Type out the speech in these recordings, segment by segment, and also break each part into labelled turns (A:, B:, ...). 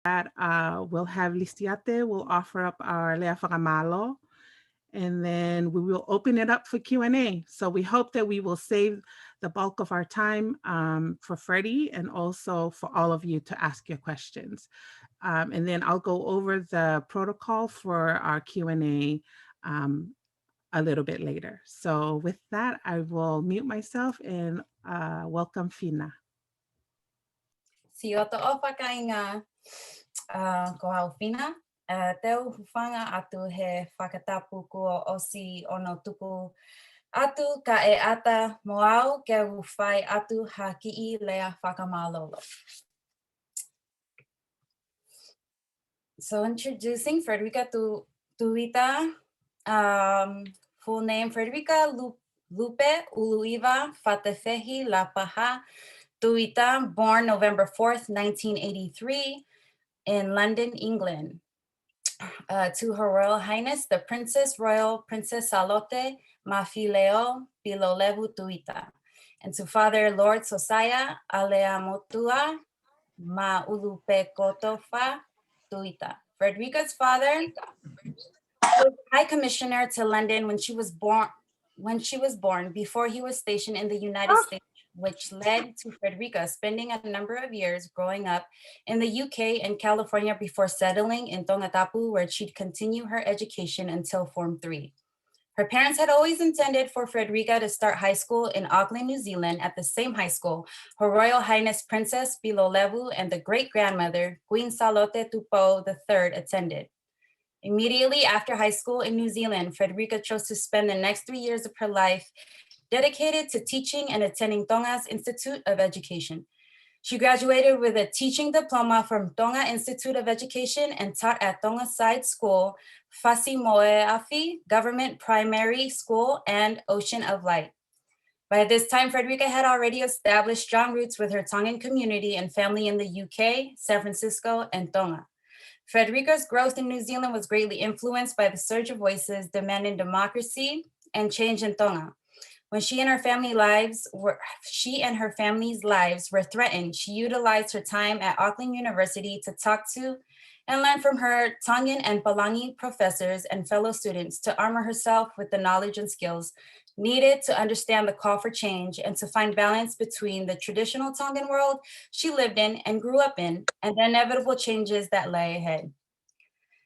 A: we'll have Listiate will offer up our Lea Whakamalo, and then we will open it up for Q&A. So we hope that we will save the bulk of our time for Freddie and also for all of you to ask your questions. And then I'll go over the protocol for our Q&A a little bit later. So with that, I will mute myself and welcome Fina.
B: Si o to o whakainga ko hau Fina, teo hufanga atu he whakatapu ko osi ono tupu atu ka e ata moau ke whai atu ha ki'i lea whakamalolo. So introducing Fredrica Tuita, full name Fredrica Lupe Uluiva Fatefehi Lapaha Tuita, born November 4th, 1983 in London, England. To Her Royal Highness, the Royal Princess Salote Mafileo Pilolevu Tuita. And to Father Lord Sosaya Aleamotua Ma Ulupe Kotofa Tuita. Frederica's father was High Commissioner to London when she was born before he was stationed in the United States, which led to Frederica spending a number of years growing up in the UK and California before settling in Tongatapu, where she'd continue her education until Form 3. Her parents had always intended for Frederica to start high school in Auckland, New Zealand at the same high school Her Royal Highness Princess Pilolevu and the great-grandmother Queen Salote Tupo III attended. Immediately after high school in New Zealand, Frederica chose to spend the next 3 years of her life dedicated to teaching and attending Tonga's Institute of Education. She graduated with a teaching diploma from Tonga Institute of Education and taught at Tonga Side School, Fasimoeafi Government Primary School, and Ocean of Light. By this time, Frederica had already established strong roots with her Tongan community and family in the UK, San Francisco, and Tonga. Frederica's growth in New Zealand was greatly influenced by the surge of voices demanding democracy and change in Tonga. When she and her family's lives were threatened, she utilized her time at Auckland University to talk to and learn from her Tongan and Palangi professors and fellow students to armor herself with the knowledge and skills needed to understand the call for change and to find balance between the traditional Tongan world she lived in and grew up in and the inevitable changes that lay ahead.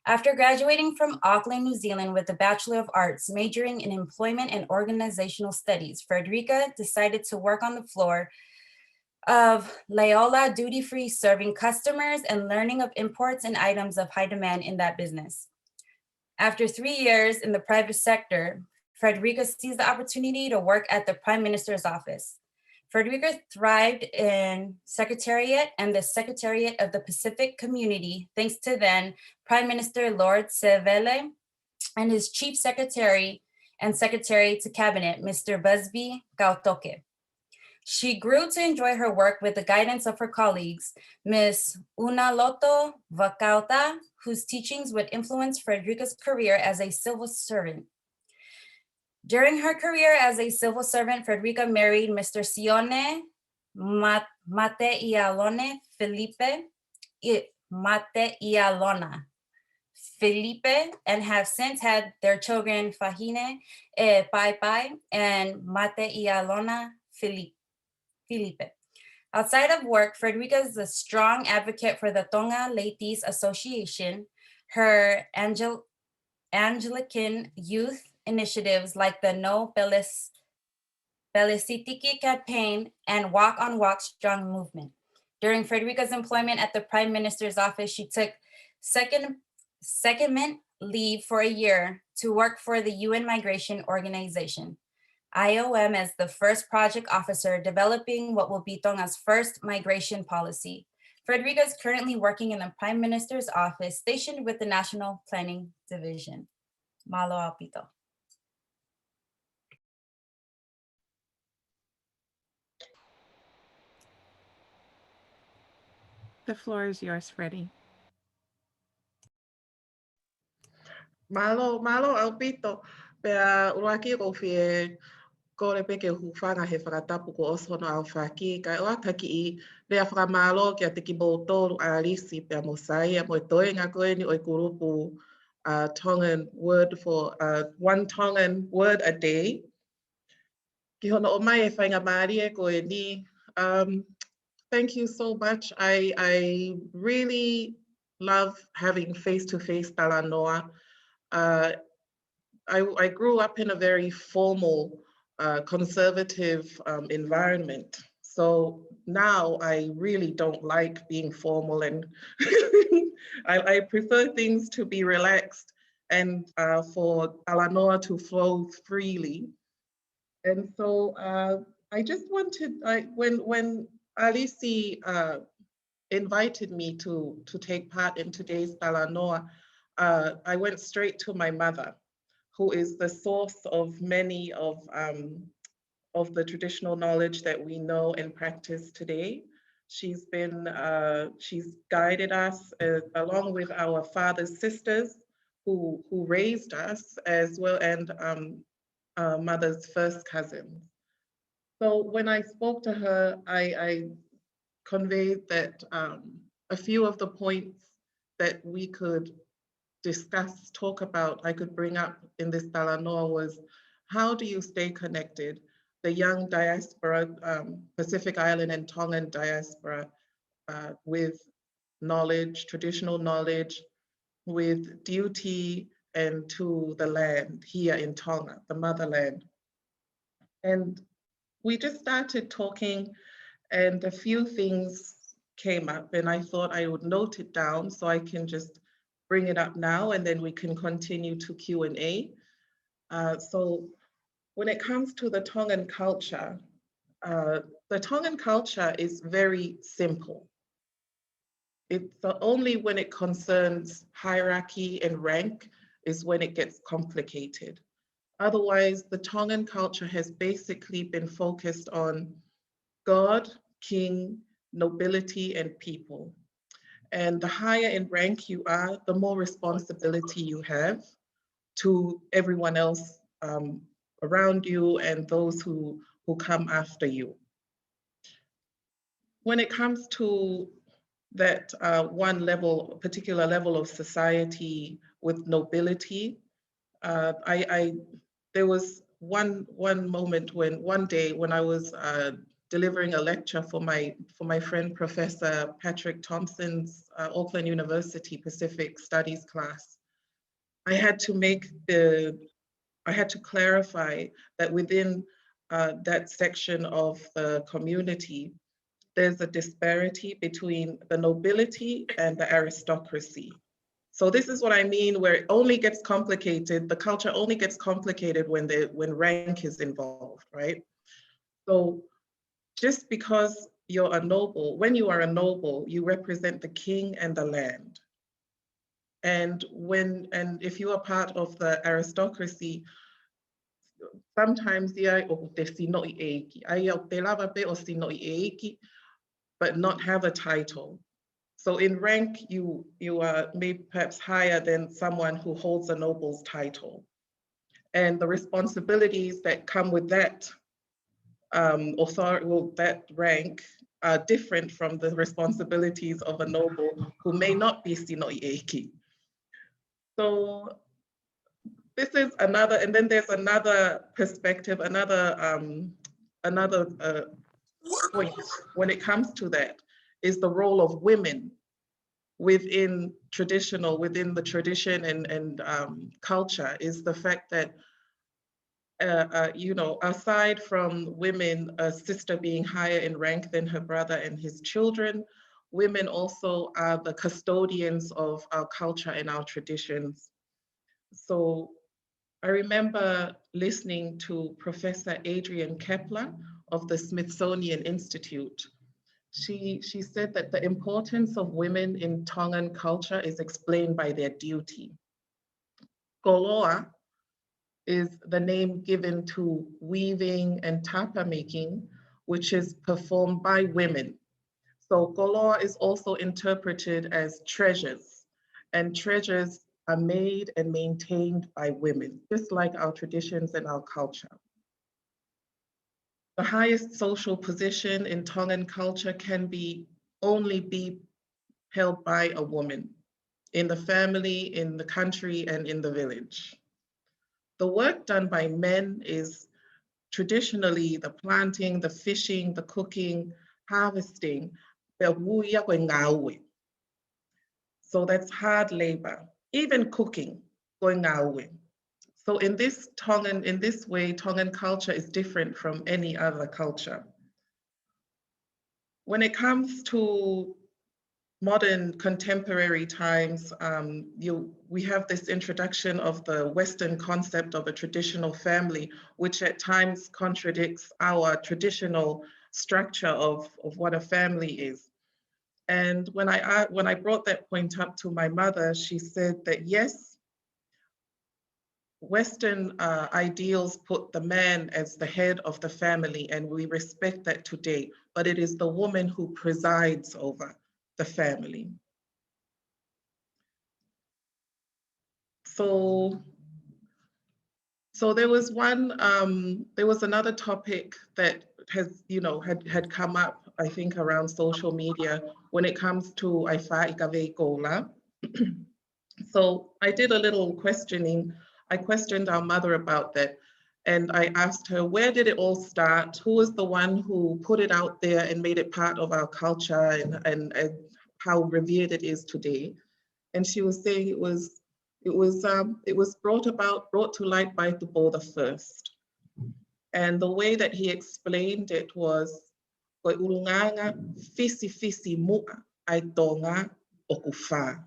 B: After graduating from Auckland, New Zealand with a Bachelor of Arts, majoring in Employment and Organizational Studies, Frederica decided to work on the floor of Leola duty-free, serving customers and learning of imports and items of high demand in that business. After 3 years in the private sector, Frederica seized the opportunity to work at the Prime Minister's office. Frederica thrived in Secretariat and the Secretariat of the Pacific Community, thanks to then Prime Minister Lord Sevele and his Chief Secretary and Secretary to Cabinet, Mr. Busby Kautoke. She grew to enjoy her work with the guidance of her colleagues, Ms. Unaloto Vakauta, whose teachings would influence Frederica's career as a civil servant. During her career as a civil servant, Frederica married Mr. Sione Mate Ialone Felipe, and have since had their children Fahine Pai Pai and Mate Ialona Felipe. Outside of work, Frederica is a strong advocate for the Tonga Ladies Association, her Anglican youth initiatives like the No Belisitiki campaign and Walk on Walk Strong movement. During Frederica's employment at the Prime Minister's office, she took secondment leave for a year to work for the UN Migration Organization, IOM, as the first project officer, developing what will be Tonga's first migration policy. Frederica is currently working in the Prime Minister's office, stationed with the National Planning Division. Malo Alpito.
A: The floor is yours, Freddie.
C: Malo Alpito, pea uruaki ko fie ko le peke hufanga he whakatapu ko osono au whaki, kai o ataki I rea whakamalo ki a teki mo tōru a risi pe a mosai, a mo toi ngā koe ni oi kurupu Tongan word for one Tongan word a day. Ki hono o mai e whainga maari e koe ni. Thank you so much. I really love having face-to-face Talanoa. I grew up in a very formal, conservative environment. So now I really don't like being formal, and I prefer things to be relaxed and for Talanoa to flow freely. And so I just wanted, when Alisi invited me to take part in today's Talanoa, I went straight to my mother, who is the source of many of the traditional knowledge that we know and practice today. She's guided us along with our father's sisters who raised us, as well, and mother's first cousins. So when I spoke to her, I conveyed that a few of the points that we could discuss, talk about, I could bring up in this Talanoa was, how do you stay connected? The young diaspora, Pacific Island and Tongan diaspora, with knowledge, traditional knowledge, with duty and to the land here in Tonga, the motherland. And we just started talking, and a few things came up, and I thought I would note it down so I can just bring it up now, and then we can continue to Q&A. So when it comes to the Tongan culture is very simple. It's only when it concerns hierarchy and rank is when it gets complicated. Otherwise, the Tongan culture has basically been focused on God, king, nobility, and people. And the higher in rank you are, the more responsibility you have to everyone else around you and those who come after you. When it comes to that one level, particular level of society with nobility, there was one moment when one day when I was delivering a lecture for my friend Professor Patrick Thompson's Auckland University Pacific Studies class, I had to clarify that within that section of the community, there's a disparity between the nobility and the aristocracy. So this is what I mean, where it only gets complicated, the culture only gets complicated when rank is involved, right? So just because you're a noble, when you are a noble, you represent the king and the land. And if you are part of the aristocracy, sometimes but not have a title. So in rank, you are maybe perhaps higher than someone who holds a noble's title. And the responsibilities that come with that authority, that rank, are different from the responsibilities of a noble who may not be Sinoieki. So this is another, and then there's another perspective, another point when it comes to that, is the role of women within the tradition and culture, is the fact that aside from women, a sister being higher in rank than her brother and his children, women also are the custodians of our culture and our traditions. So I remember listening to Professor Adrian Kepler of the Smithsonian Institute. She said that the importance of women in Tongan culture is explained by their duty. Koloa is the name given to weaving and tapa making, which is performed by women. So koloa is also interpreted as treasures, and treasures are made and maintained by women, just like our traditions and our culture. the highest social position in Tongan culture can only be held by a woman in the family, in the country, and in the village. The work done by men is traditionally the planting, the fishing, the cooking, harvesting. So that's hard labor, even cooking. So in this way, Tongan culture is different from any other culture. When it comes to modern contemporary times, we have this introduction of the Western concept of a traditional family, which at times contradicts our traditional structure of what a family is. And when I brought that point up to my mother, she said that yes, Western ideals put the man as the head of the family, and we respect that today, but it is the woman who presides over the family. So there was another topic that had come up, I think, around social media when it comes to Aifa Ikave Gola. So I did a little questioning. I questioned our mother about that. And I asked her, where did it all start? Who was the one who put it out there and made it part of our culture and how revered it is today? And she was saying it was brought to light by Tupo first. And the way that he explained it was, koe urunganga fisi mua ai tonga okufa.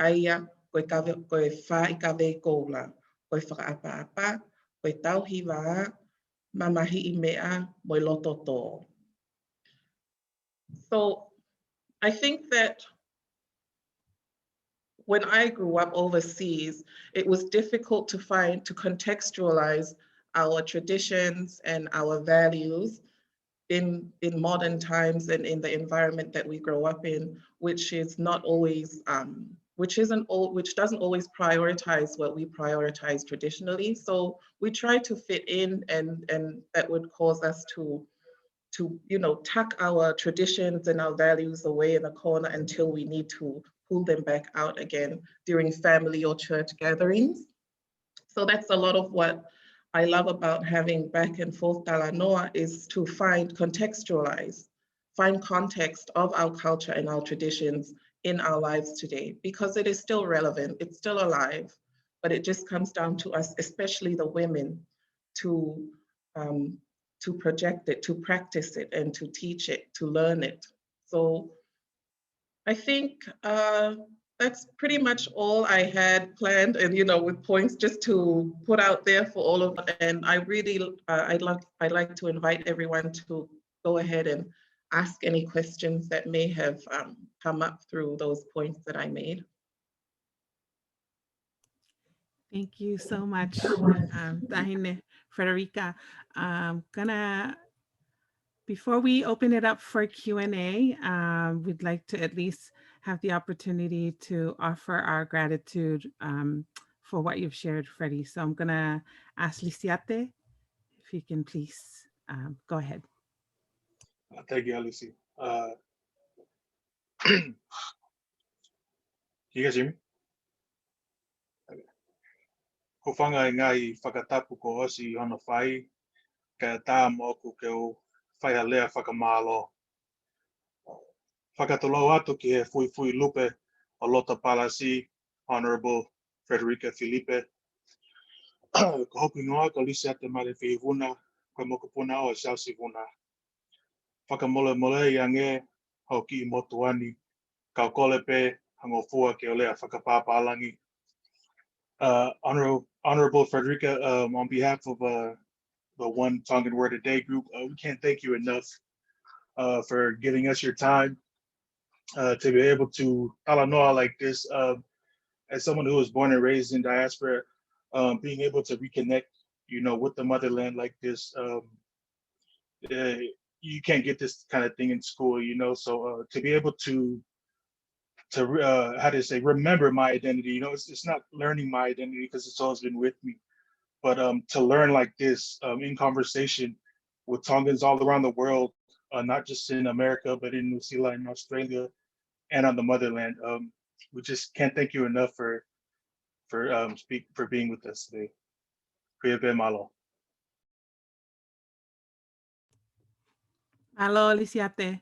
C: Aia koe wha I kawe koula, koe whakaapa-apa, koe tauhi wā, mamahi I mea moi loto tō. So I think that when I grew up overseas, it was difficult to contextualize our traditions and our values in modern times and in the environment that we grow up in, which is not always, which doesn't always prioritize what we prioritize traditionally. So we try to fit in, and that would cause us to tuck our traditions and our values away in a corner until we need to pull them back out again during family or church gatherings. So that's a lot of what I love about having back and forth Talanoa, is to find context of our culture and our traditions in our lives today, because it is still relevant, it's still alive, but it just comes down to us, especially the women, to project it, to practice it, and to teach it, to learn it. So I think that's pretty much all I had planned, and with points just to put out there for all of us. And I really, I'd like to invite everyone to go ahead and ask any questions that may have come up through those points that I made.
A: Thank you so much, Tahine Frederica. Before we open it up for Q&A, we'd like to at least have the opportunity to offer our gratitude for what you've shared, Freddie. So I'm gonna ask Lisiate, if you can please go ahead.
D: Thank you, Alicia. Can you guys hear me? Okay. Ko whanga ngai whakatapu ko osi ono whai, ka tā moku ke o whaiha lea whakamālo. Whakatolo atu ki he fui lupe o Lota Palasi, Honorable Frederica Felipe. Ko hoku noa ko lisi ate mare whihuna, ko mokupuna o Chelsea Vuna. Whakamole mole I ange, hoki I motuani, kau kolepe, hango fua ke o lea whakapāpālangi. Honorable Frederica, on behalf of the One Tongan Word a Day group, we can't thank you enough for giving us your time to be able to Talanoa like this. As someone who was born and raised in diaspora, being able to reconnect, with the motherland like this, you can't get this kind of thing in school, So to be able to how to say, remember my identity, it's not learning my identity because it's always been with me, but to learn like this in conversation with Tongans all around the world, not just in America, but in New Zealand, Australia, and on the motherland. We just can't thank you enough for being with us today. Kuya malo.
A: Alo, Lisiate.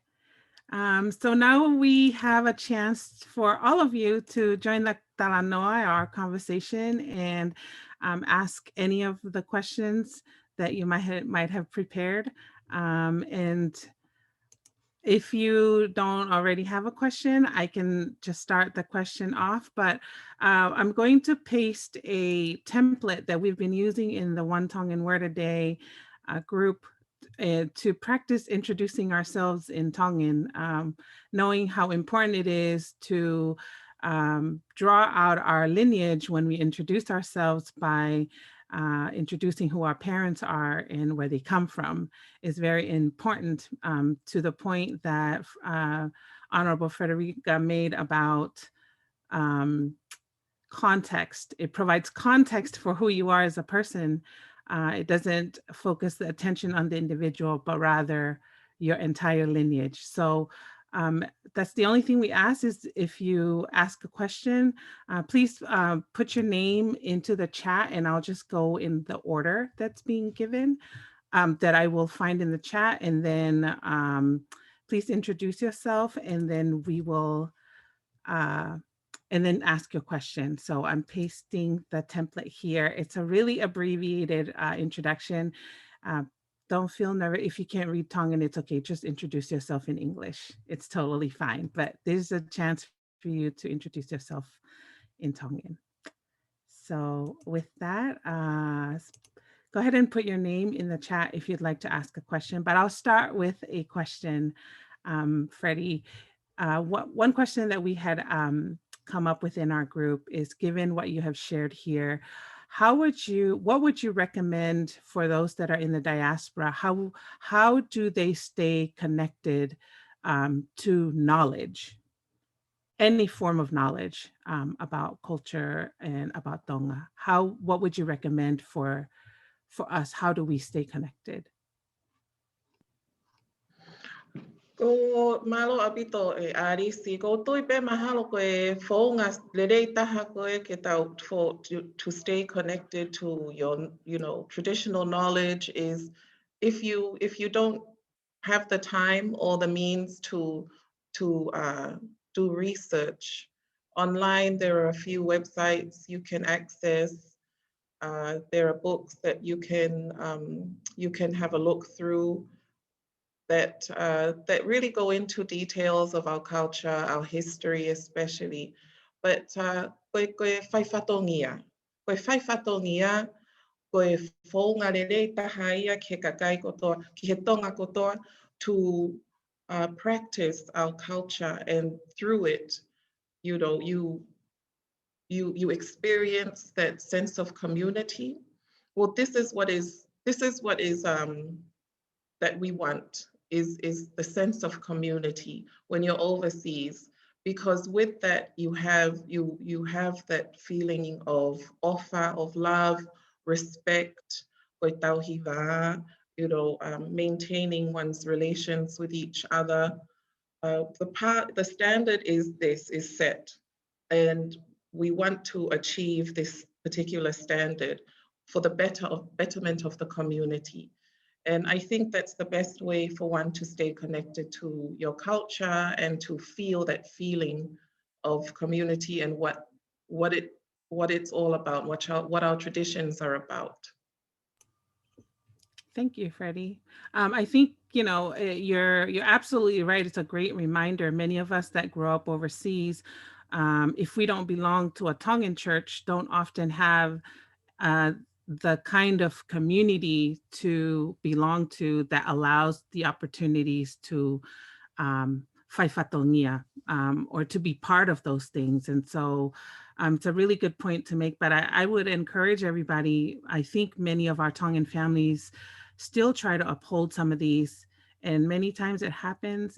A: So now we have a chance for all of you to join the Talanoa, our conversation, and ask any of the questions that you might have prepared. And if you don't already have a question, I can just start the question off, but I'm going to paste a template that we've been using in the One Tongan Word a Day group to practice introducing ourselves in Tongan, knowing how important it is to draw out our lineage when we introduce ourselves by introducing who our parents are and where they come from is very important, to the point that Honorable Frederica made about context. It provides context for who you are as a person. It doesn't focus the attention on the individual, but rather your entire lineage. So that's the only thing we ask is if you ask a question, please put your name into the chat and I'll just go in the order that's being given, that I will find in the chat. And then please introduce yourself and then we will, and then ask your question. So I'm pasting the template here. It's a really abbreviated introduction. Don't feel nervous. If you can't read Tongan, it's okay. Just introduce yourself in English. It's totally fine. But there's a chance for you to introduce yourself in Tongan. So with that, go ahead and put your name in the chat if you'd like to ask a question. But I'll start with a question, Freddie. One question that we had come up with in our group is, given what you have shared here, what would you recommend for those that are in the diaspora? How do they stay connected to knowledge, any form of knowledge about culture and about Tonga? What would you recommend for us? How do we stay connected?
C: Ko malo apito e ari si ko toi pe mahalo ko e fonga lele taha ko e ke tau to stay connected to your traditional knowledge is if you don't have the time or the means to do research online, there are a few websites you can access. There are books that you can have a look through that really go into details of our culture, our history especially. But koe whaiwhatongia, koe whonga rere taha ia ke kakai kotoa, ki he tonga kotoa, to practice our culture, and through it, you experience that sense of community. Well, this is what is that we want. Is the sense of community when you're overseas, because with that you have that feeling of ofa, of love, respect, maintaining one's relations with each other. The standard is set, and we want to achieve this particular standard for the betterment of the community. And I think that's the best way for one to stay connected to your culture and to feel that feeling of community and what it's all about, what our traditions are about.
A: Thank you, Freddie. I think, you're absolutely right. It's a great reminder. Many of us that grow up overseas, if we don't belong to a Tongan church, don't often have the kind of community to belong to that allows the opportunities to whaiwhatongia, or to be part of those things. And so it's a really good point to make, but I would encourage everybody. I think many of our Tongan families still try to uphold some of these, and many times it happens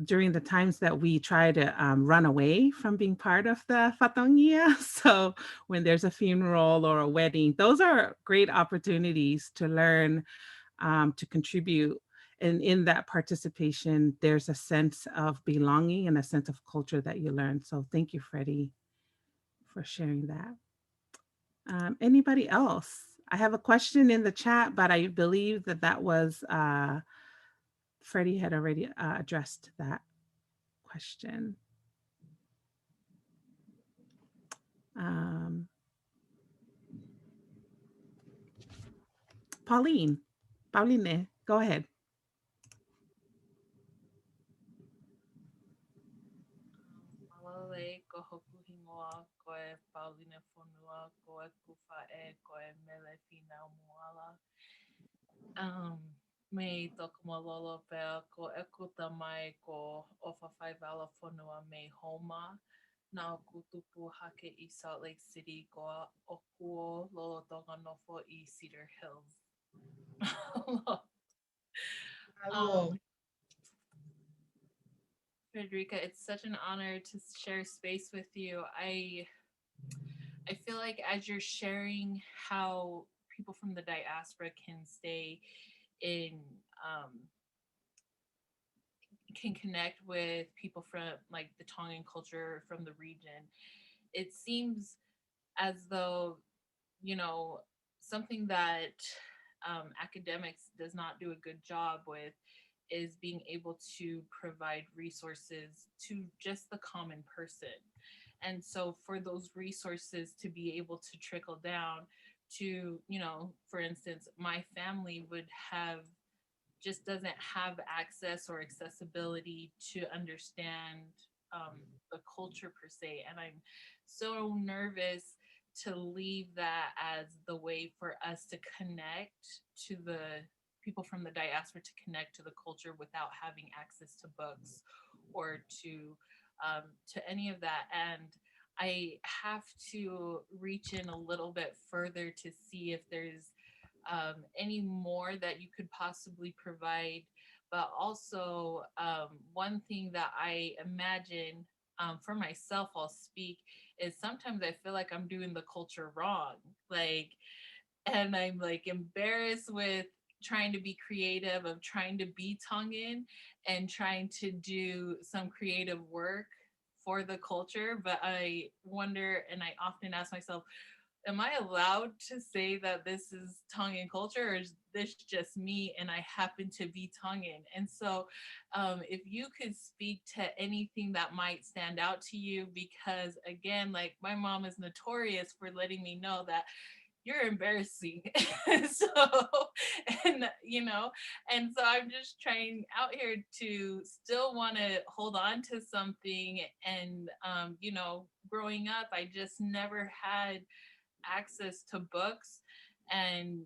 A: during the times that we try to run away from being part of the whatongia. So when there's a funeral or a wedding, those are great opportunities to learn to contribute. And in that participation, there's a sense of belonging and a sense of culture that you learn. So thank you, Freddie, for sharing that. Anybody else? I have a question in the chat, but I believe that was Freddie had already addressed that question. Pauline, go ahead.
E: Malole ko hoku hingoa ko e Pauline Fonua ko e kufa e ko e mele fina moala. Me toku malolo pea ko e kuta mai ko ofa whaiwala Fonua me Homa. Na kutupu hake I Salt Lake City ko o kuo lolo tonga nofo I Cedar Hills. Frederica, it's such an honor to share space with you. I feel like as you're sharing how people from the diaspora can stay in, can connect with people from like the Tongan culture from the region, it seems as though, you know, something that academics does not do a good job with is being able to provide resources to just the common person. And so for those resources to be able to trickle down to, you know, for instance, my family would have just doesn't have access or accessibility to understand the culture per se. And I'm so nervous to leave that as the way for us to connect to the people from the diaspora, to connect to the culture without having access to books or to any of that. And I have to reach in a little bit further to see if there's any more that you could possibly provide. But also one thing that I imagine for myself, I'll speak, is sometimes I feel like I'm doing the culture wrong. Like, and I'm like embarrassed with trying to be creative, of trying to be Tongan and trying to do some creative work for the culture. But I wonder, and I often ask myself, am I allowed to say that this is Tongan culture, or is this just me and I happen to be Tongan? And so if you could speak to anything that might stand out to you, because again, like my mom is notorious for letting me know that you're embarrassing. So, and you know, and so I'm just trying out here to still want to hold on to something. And you know, growing up, I just never had access to books, and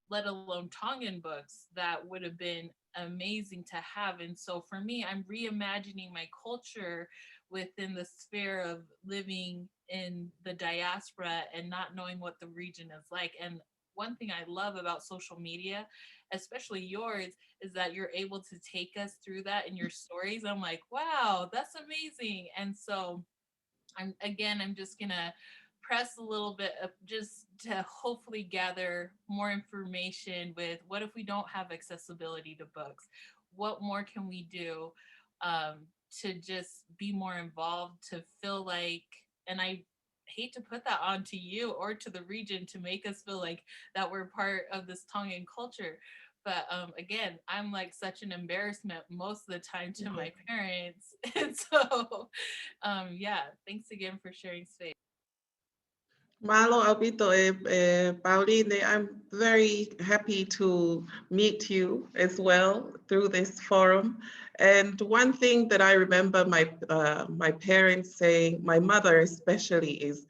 E: let alone Tongan books that would have been amazing to have. And so for me, I'm reimagining my culture within the sphere of living in the diaspora and not knowing what the region is like. And one thing I love about social media, especially yours, is that you're able to take us through that in your stories. I'm like, wow, that's amazing. And so I'm just gonna press a little bit of just to hopefully gather more information with what if we don't have accessibility to books? What more can we do to just be more involved, to feel like, and I hate to put that onto you or to the region to make us feel like that we're part of this Tongan culture. But again, I'm like such an embarrassment most of the time to my parents. And so, yeah, thanks again for sharing space.
C: Malo Albito, Pauline, I'm very happy to meet you as well through this forum. And one thing that I remember my parents saying, my mother especially, is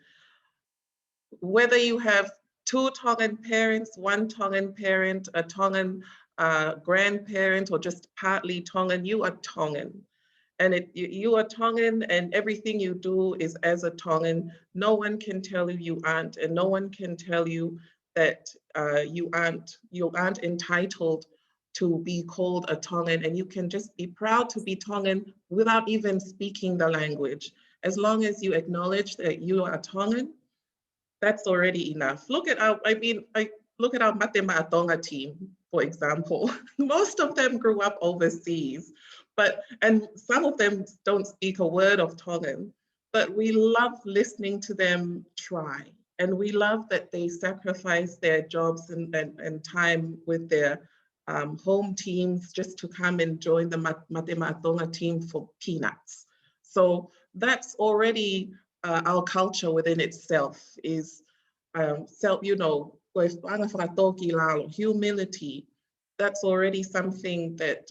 C: whether you have two Tongan parents, one Tongan parent, a Tongan grandparent, or just partly Tongan, you are Tongan. And you are Tongan, and everything you do is as a Tongan. No one can tell you you aren't, and no one can tell you that you aren't entitled to be called a Tongan, and you can just be proud to be Tongan without even speaking the language. As long as you acknowledge that you are Tongan, that's already enough. Look at our Matema Tonga team. for example. Most of them grew up overseas, and some of them don't speak a word of Tongan, but we love listening to them try. And we love that they sacrifice their jobs and time with their home teams just to come and join the Matematonga team for peanuts. So that's already our culture within itself is self, humility. That's already something that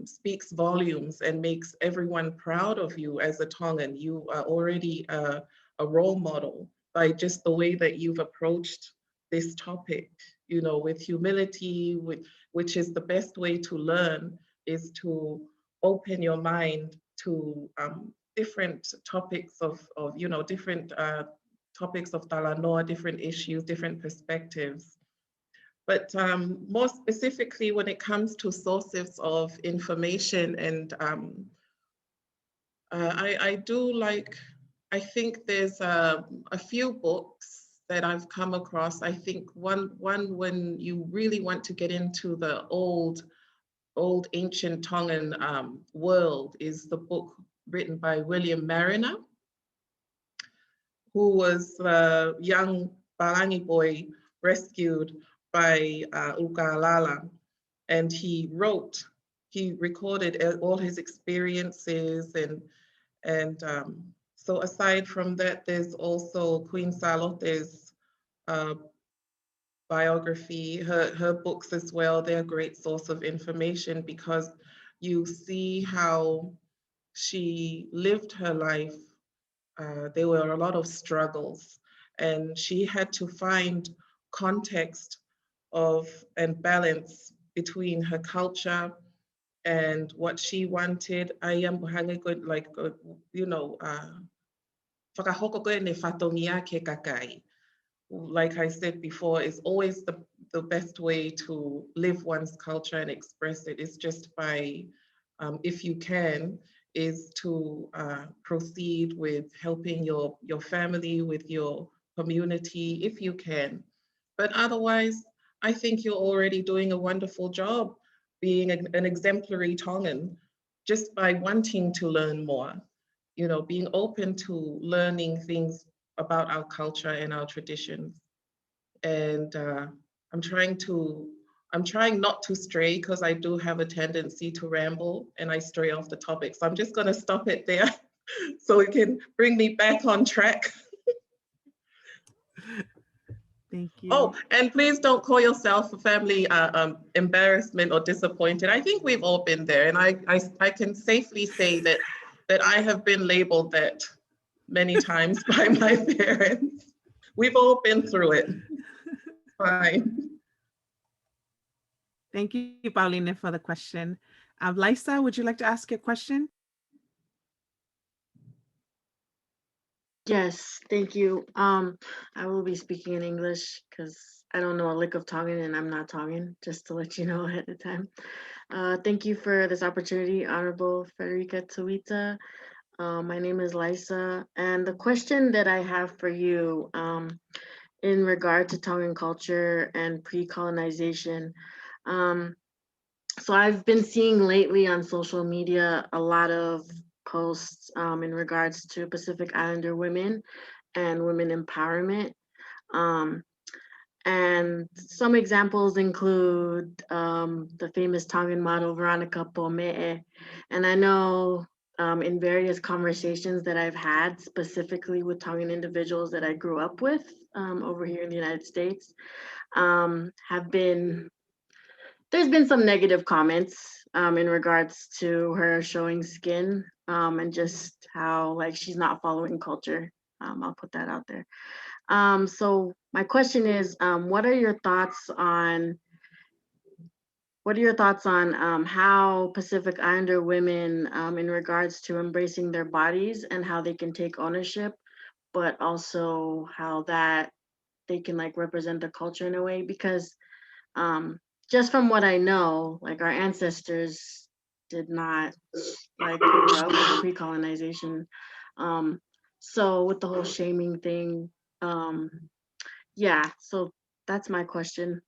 C: speaks volumes and makes everyone proud of you as a Tongan. You are already a role model by just the way that you've approached this topic, with humility, which is the best way to learn, is to open your mind to different topics of different topics of Talanoa, different issues, different perspectives. But more specifically, when it comes to sources of information, and I think there's a few books that I've come across. I think one when you really want to get into the old ancient Tongan world is the book written by William Mariner, who was a young Palangi boy rescued by Ugalala. And he recorded all his experiences. And so aside from that, there's also Queen Salote's biography, her books as well. They're a great source of information because you see how she lived her life. There were a lot of struggles, and she had to find context and balance between her culture and what she wanted. I am like like I said before, it's always the best way to live one's culture and express it. It's just by, if you can, is to proceed with helping your family, with your community, if you can. But otherwise, I think you're already doing a wonderful job being an exemplary Tongan just by wanting to learn more, being open to learning things about our culture and our traditions. And I'm trying not to stray because I do have a tendency to ramble and I stray off the topic. So I'm just going to stop it there so it can bring me back on track.
A: Thank you.
C: Oh, and please don't call yourself a family embarrassment or disappointed. I think we've all been there, and I can safely say that I have been labeled that many times by my parents. We've all been through it. Fine.
A: Thank you, Paulina, for the question. Lysa, would you like to ask a question?
F: Yes, thank you. I will be speaking in English because I don't know a lick of Tongan and I'm not Tongan, just to let you know ahead of time. Thank you for this opportunity, Honorable Fredrica Tuita. My name is Lysa, and the question that I have for you in regard to Tongan culture and pre-colonization. So I've been seeing lately on social media a lot of posts in regards to Pacific Islander women and women empowerment. And some examples include the famous Tongan model, Veronica Pome'e. And I know in various conversations that I've had specifically with Tongan individuals that I grew up with over here in the United States, there's been some negative comments in regards to her showing skin and just how like she's not following culture. I'll put that out there. So my question is, what are your thoughts on how Pacific Islander women in regards to embracing their bodies and how they can take ownership, but also how that they can like represent the culture in a way? Because just from what I know, like our ancestors did not like grow up with pre-colonization. So with the whole shaming thing, yeah, so that's my question.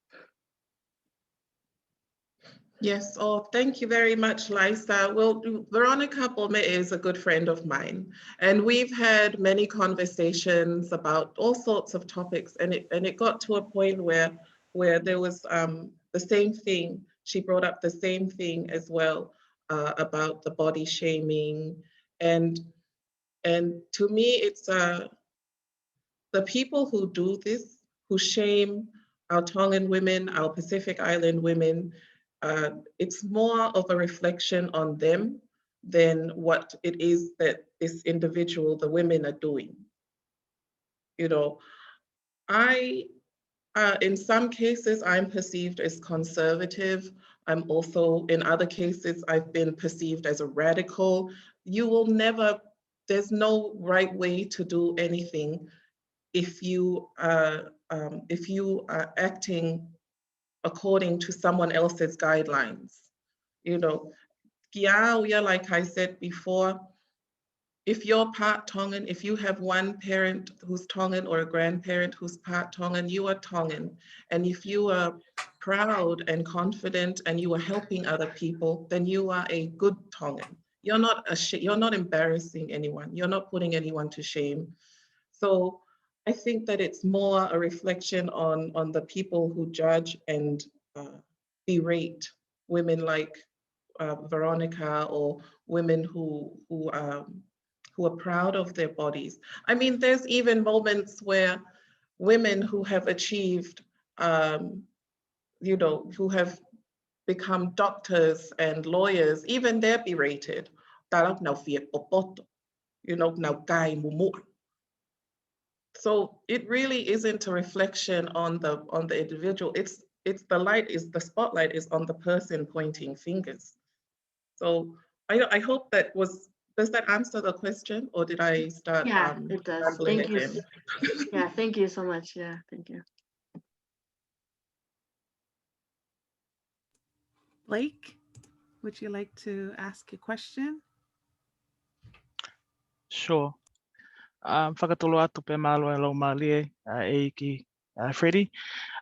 C: Yes, oh, thank you very much, Lisa. Well, Veronica Bome is a good friend of mine, and we've had many conversations about all sorts of topics, and it got to a point where there was the same thing. She brought up the same thing as well about the body shaming, and to me, it's the people who do this, who shame our Tongan women, our Pacific Island women, it's more of a reflection on them than what it is that this individual, the women, are doing. You know, in some cases, I'm perceived as conservative. I'm also, in other cases, I've been perceived as a radical. You will never, there's no right way to do anything if you are acting according to someone else's guidelines. You know, like I said before, if you're part Tongan, if you have one parent who's Tongan or a grandparent who's part Tongan, you are Tongan. And if you are proud and confident and you are helping other people, then you are a good Tongan. You're not embarrassing anyone. You're not putting anyone to shame. So I think that it's more a reflection on the people who judge and berate women like Veronica, or women who are proud of their bodies. I mean, there's even moments where women who have achieved, who have become doctors and lawyers, even they're berated. So it really isn't a reflection on the individual. It's the spotlight is on the person pointing fingers. So I hope does that answer the question, or did I start
F: Yeah, it does.
C: rambling
F: Thank you.
C: again?
F: Yeah, thank you so much. Yeah, thank you.
A: Blake, would you like to ask a question?
G: Sure. Whakatolo atu pe malo e lau malie e ki Freddie.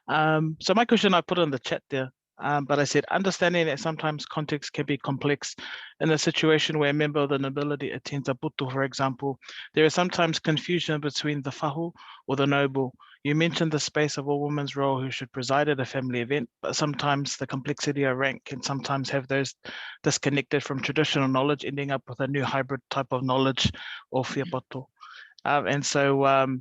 G: So my question I put in the chat there, but I said, understanding that sometimes context can be complex. In a situation where a member of the nobility attends a putu, for example, there is sometimes confusion between the fahu or the noble. You mentioned the space of a woman's role who should preside at a family event, but sometimes the complexity of rank can sometimes have those disconnected from traditional knowledge, ending up with a new hybrid type of knowledge or whiapoto. And so I'm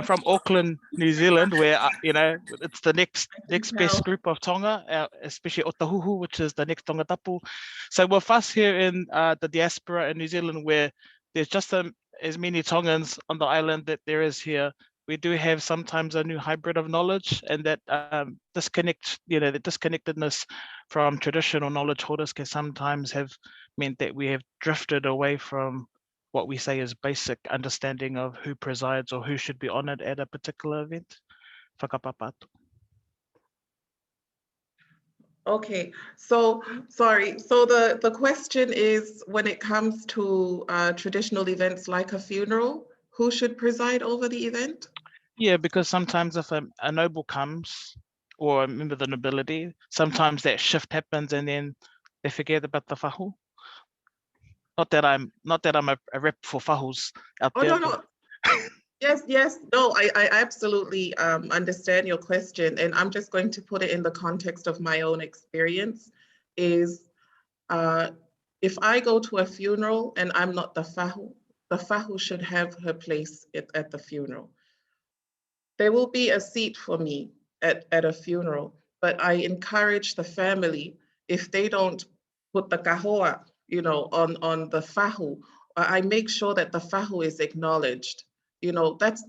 G: from Auckland, New Zealand, where it's the next best group of Tonga, especially Otahuhu, which is the next Tonga tapu. So with us here in the diaspora in New Zealand, where there's just as many Tongans on the island that there is here, we do have sometimes a new hybrid of knowledge, and that the disconnectedness from traditional knowledge holders can sometimes have meant that we have drifted away from what we say is basic understanding of who presides or who should be honored at a particular event. Whakapapatu.
C: Okay, so sorry. So the question is, when it comes to traditional events like a funeral, who should preside over the event?
G: Yeah, because sometimes if a noble comes or a member of the nobility, sometimes that shift happens and then they forget about the fahu. Not that I'm a rep for fahus out there.
C: No. Yes. No, I absolutely understand your question, and I'm just going to put it in the context of my own experience. Is if I go to a funeral and I'm not the fahu should have her place at the funeral. There will be a seat for me at a funeral, but I encourage the family, if they don't put the kahoa, on the fahu, I make sure that the fahu is acknowledged. That's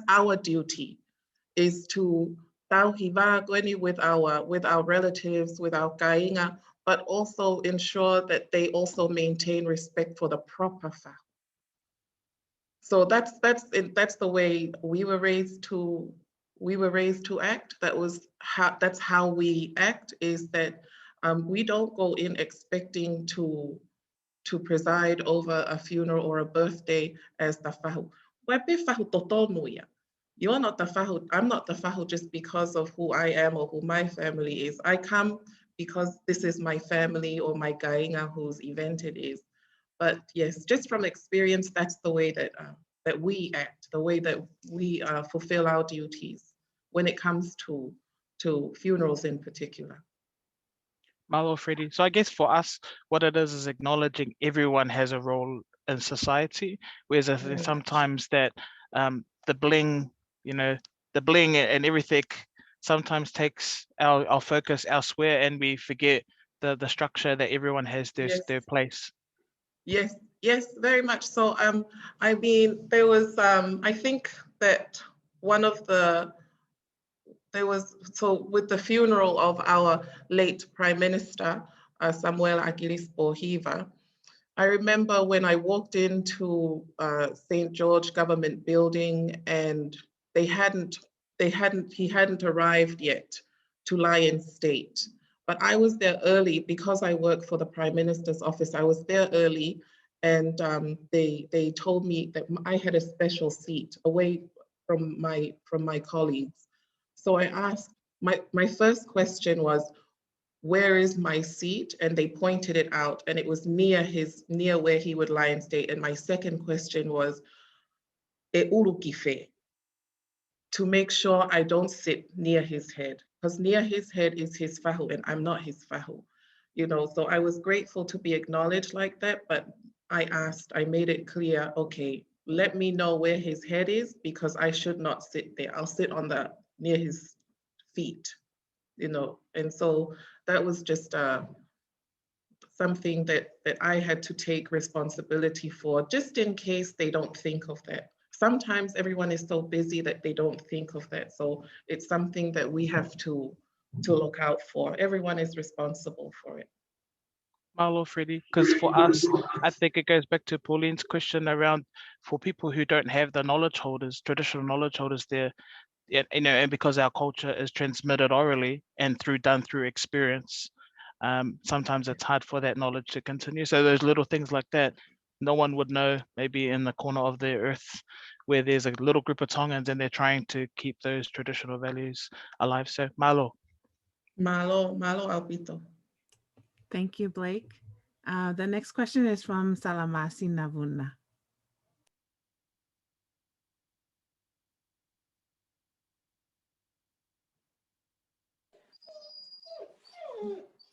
C: our duty, is to tauhiwa with our relatives, with our kainga, but also ensure that they also maintain respect for the proper fahu. So that's the way we were raised to act. That's how we act, is that we don't go in expecting to preside over a funeral or a birthday as the fahu. You're not the fahu. I'm not the fahu just because of who I am or who my family is. I come because this is my family or my kainga whose event it is. But yes, just from experience, that's the way that that we act, the way that we fulfill our duties when it comes to funerals in particular.
G: Malo, Freddie. So I guess for us, what it is acknowledging everyone has a role in society, whereas I think sometimes that the bling, you know, the bling and everything sometimes takes our focus elsewhere, and we forget the structure that everyone has their place.
C: Yes, yes, very much so. I mean, there was, I think that one of the, so with the funeral of our late Prime Minister, Samuel Agilis Bohiva, I remember when I walked into St. George Government Building and he hadn't arrived yet to lie in state. But I was there early because I work for the Prime Minister's office. I was there early, and they told me that I had a special seat away from my colleagues. So I asked, my first question was, where is my seat? And they pointed it out, and it was near where he would lie in state. And my second question was, e urukife, to make sure I don't sit near his head, because near his head is his fahu, and I'm not his fahu. You know, so I was grateful to be acknowledged like that, but I made it clear, okay, let me know where his head is, because I should not sit there. I'll sit on near his feet, you know. And so that was just something that I had to take responsibility for, just in case they don't think of that. Sometimes everyone is so busy that they don't think of that. So it's something that we have to look out for. Everyone is responsible for it.
G: Malo, Freddie, because for us, I think it goes back to Pauline's question around, for people who don't have the knowledge holders, traditional knowledge holders there, you know, and because our culture is transmitted orally and done through experience, sometimes it's hard for that knowledge to continue. So those little things like that, no one would know, maybe in the corner of the earth where there's a little group of Tongans and they're trying to keep those traditional values alive. So malo.
C: Malo Alpito.
A: Thank you, Blake. The next question is from Salamasi Navuna.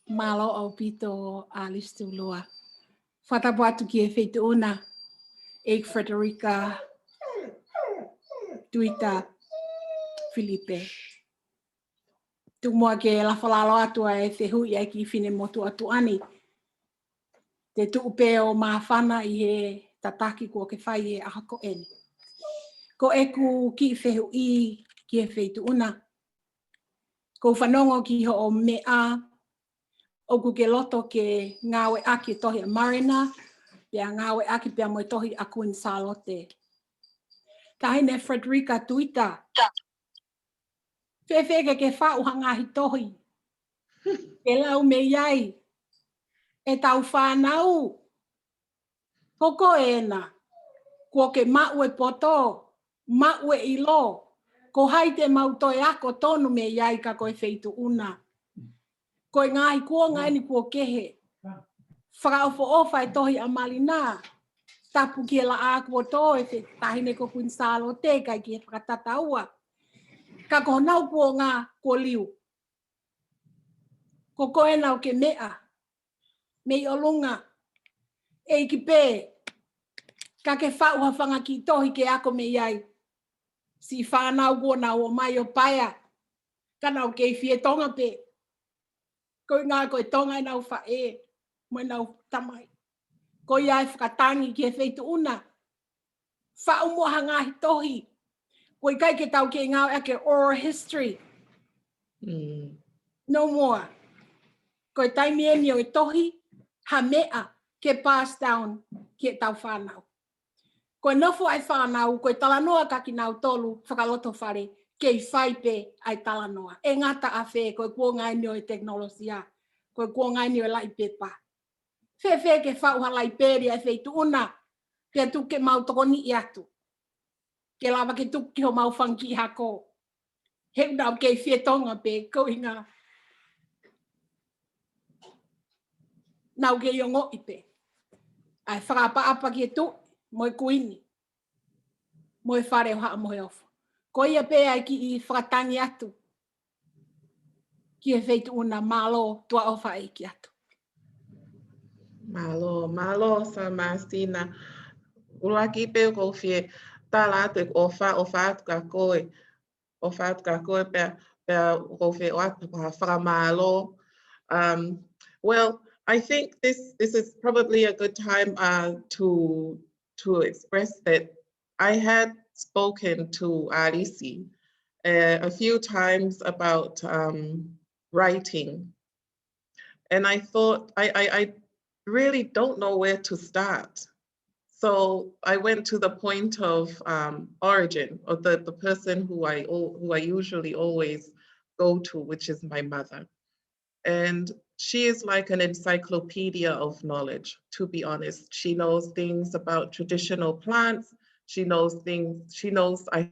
H: Malo Alpito Alistulua. Fatabuatu ki feituna. Ik Frederica Tuita Felipe. Tumua ke la falalo atua e te hui ai ki fine motu atu ani. Te tuupe o maafana i he tataki ko ke whai e ahako eni. Ko eku ki whehu i ki e feituna. Ko whanongo ki ho o mea. Oku ke loto ke ngawe aki tohi a marina. Pea ngawe aki pea moe tohi aku in salote. Tahine Fredrica Tuita. Whewheke ke whau hangahi tohi. Ke lau me iai. E tau whanau. Koko ena. Ko ke maue poto. Maue ilo. Ko haite mautoe ako tonu me iai ka koe feitu una. Koe ngahi kua ngaini kua kehe. Whakaofo ofa e tohi a malina. Tapu ki la a kua toe te tahine ko kunsalo te kai ki e whakatataua. Ka ko nau kua ngā kua liu. Ko koe nau ke mea. Mei olunga. E ki pē. Ka ke whauha whanga ki tohi ke ako me iai. Si whanau kua nau o mai o paia. Ka nau ke fie tonga pē. Koe ngā koe tonga e nau wha e. Moe nau tamai. Ko iai whakatangi ki e wheitu una. Whau mua hangahi tohi. Koe kai ke tau ke ngau ake oral history. No more. Koe taimi e ni o e tohi. Ha mea ke pass down ki e tau whanau. Koe nofo ai whanau. Koe Talanoa ka ki nau tolu. Whakaloto whare. Ke i whaipe ai Talanoa. E ngata a whē. Koe kua ngai ni o e teknolosia. Koe kua ngai ni o e lai pepa. Whewhe ke whauhala i pēri ai wheitu una. Pea tu ke mau tokoni i atu. Ke lawa ke tuki ho mau whanki i hako. He unau kei whietonga pē, ko i ngā. Nau ke yongo ipe. Ai whakapa ki tu, mo kuini. Mo whare o haa mo ofa. Ko ia pe ai ki I whakatangi atu. Ki e wheitu una malo tua ofa ai ki atu.
C: Malo sa masina. Ulaki pe ko fie tala te ofa ka koe. Ofa ka koe pe ko fie o whakamalo. Well, I think this is probably a good time to express that I had spoken to Alisi a few times about writing. And I thought, I really don't know where to start. So I went to the point of origin, or the person who I usually always go to, which is my mother. And she is like an encyclopedia of knowledge, to be honest. She knows things about traditional plants. She knows things, she knows I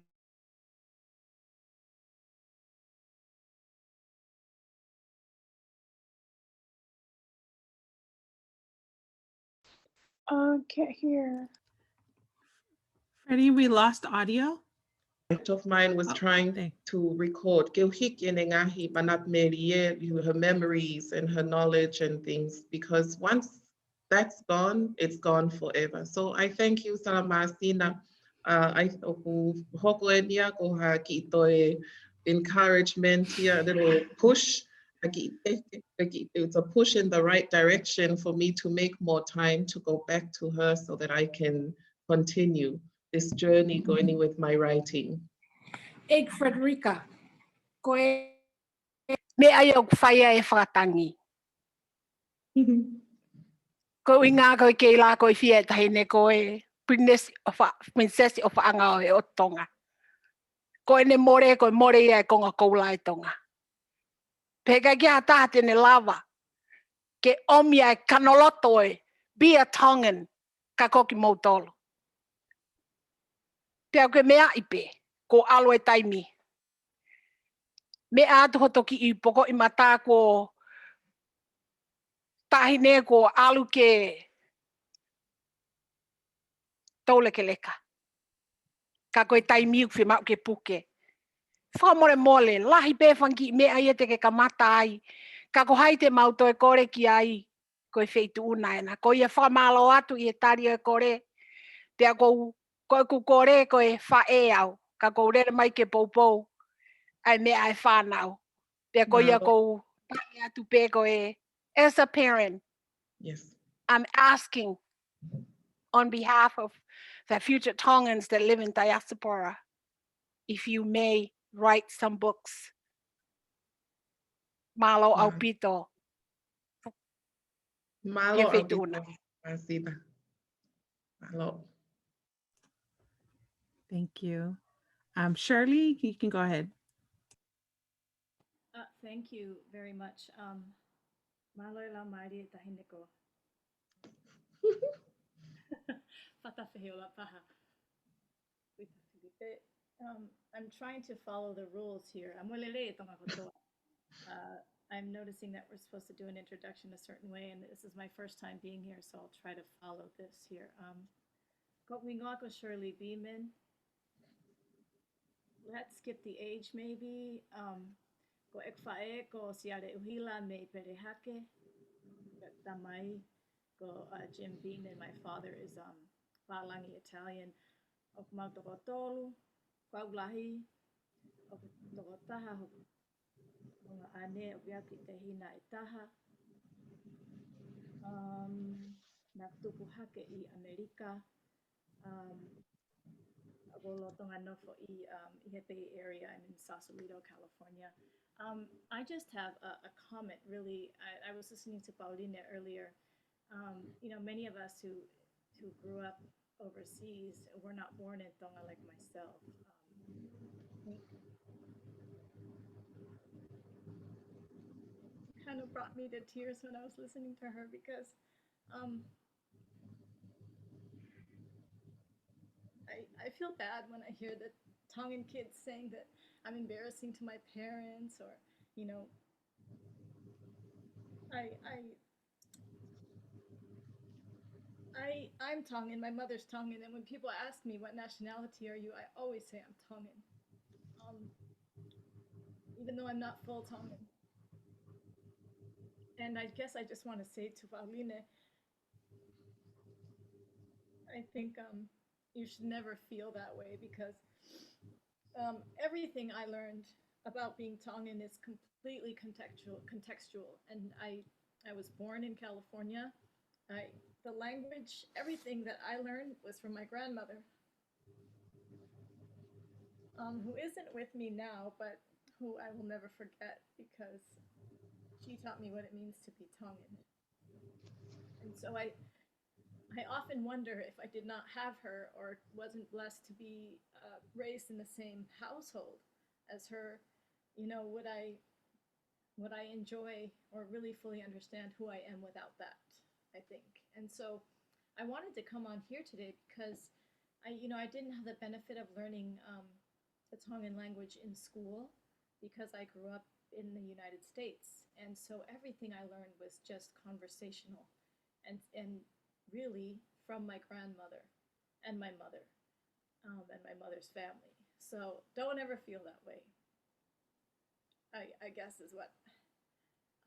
H: Can't hear.
A: Freddie, we lost audio.
C: of mine was trying
A: Thank-
C: to record her memories and her knowledge and things, because once that's gone, it's gone forever. So I thank you, Salamasina. I encouragement here, a little push. It's a push in the right direction for me to make more time to go back to her so that I can continue this journey going with my writing.
H: Ek Frederica. Ko e me ai o whaia e whakatangi. Ko inga ko ke la ko fie tahine ko e princess of anga o Tonga. Ko ne more ko more ia ko nga ko lai Tonga. Pega ki ata te ne lava. Ke omia kanoloto e be a Tongan ka koki motolo. Pea ke mea ipe ko alo e taimi. Me atu hotoki I poko I mata ko tahine ko alu ke tole ke leka. Ka koe taimi u whimau ke puke. Whamore mole, lahi pe whangi me ai te ke kamata ai. Ka ko hai te mauto e kore ki ai. Koe wheitu unaena. Ko ia whamalo atu I e tari e kore. Pea ko ku kore koe whae au. Ka ko rere mai ke poupou. Ai me ai whanau. Pea ko ia ko tai atu pe koe. As a parent,
C: Yes.
H: I'm asking on behalf of the future Tongans that live in diaspora, if you may write some books. Malo au pito.
C: Malo
H: Perfeituna.
C: Malo.
A: Thank you. Shirley, you can go ahead.
I: Thank you very much. Malo la mairi tahineko. I'm trying to follow the rules here. I'm noticing that we're supposed to do an introduction a certain way, and this is my first time being here, so I'll try to follow this here. Shirley Beeman. Let's skip the age maybe. Ko ekfae ko siare uhila me perehake. Tamai ko Jim Bean, and my father is Palangi Italian. Okmau tokotolu, kaulahi, okotaha, mga ane obiaki tehina itaha. Naktuku hake I Amerika. Tongano'o I Bay area. I'm in Sausalito, California. I just have a comment, really. I was listening to Paulina earlier. You know, many of us who grew up overseas were not born in Tonga like myself. Kind of brought me to tears when I was listening to her, because I feel bad when I hear the Tongan kids saying that I'm embarrassing to my parents, or, you know, I'm Tongan, my mother's Tongan, and when people ask me what nationality are you, I always say I'm Tongan, even though I'm not full Tongan. And I guess I just want to say to Pauline, I think you should never feel that way, because everything I learned about being Tongan is completely contextual. And I was born in California. The language, everything that I learned was from my grandmother, who isn't with me now, but who I will never forget, because she taught me what it means to be Tongan. And so I often wonder, if I did not have her or wasn't blessed to be raised in the same household as her, would I enjoy or really fully understand who I am without that, I think. And so I wanted to come on here today because I didn't have the benefit of learning the Tongan language in school, because I grew up in the United States. And so everything I learned was just conversational and really from my grandmother and my mother and my mother's family. So don't ever feel that way, I guess is what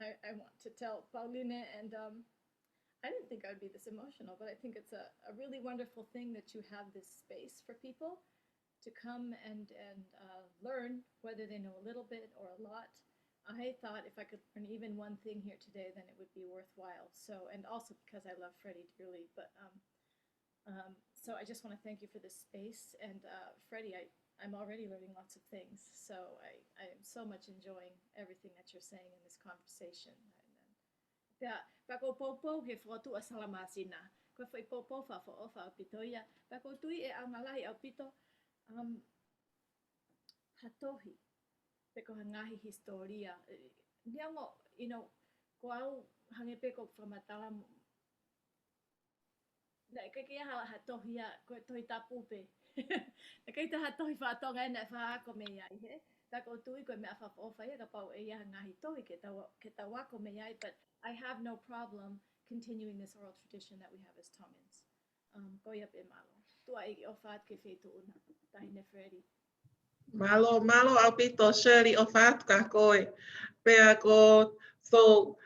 I: I want to tell Pauline. And I didn't think I would be this emotional, but I think it's a really wonderful thing that you have this space for people to come and learn, whether they know a little bit or a lot. I thought if I could learn even one thing here today, then it would be worthwhile. So, and also because I love Freddie dearly, but so I just want to thank you for this space. And Freddie, I'm already learning lots of things. So I am so much enjoying everything that you're saying in this conversation. Yeah, bako popo he fotu asalamasina. Ko foi popo fa fo ofa pitoia. Bako tui e angalahi au pito hatohi. Peko hangahi historia. Niango, ko au hangepeko whamatala na kia hala hatohia ko toi tapupe. Na kai ta hatohi whatonga e na whaako me iai he. Tako tui ko mea whaofa ia ka pau e ia ngahi tohi ke ta wako me iai, but I have no problem continuing this oral tradition that we have as Tongans. Goia pe malo. Tua i ofat ke whetu una. Tahine Freddie.
C: Malo aupito Shirley ofatka koi. Pea ko. So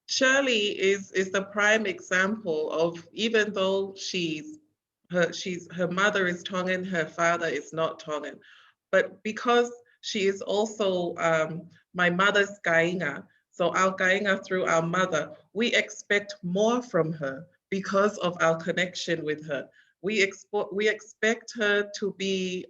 C: Shirley is the prime example of, even though her mother is Tongan, her father is not Tongan, but because she is also my mother's kainga, so our kainga through our mother, we expect more from her because of our connection with her. We expect her to be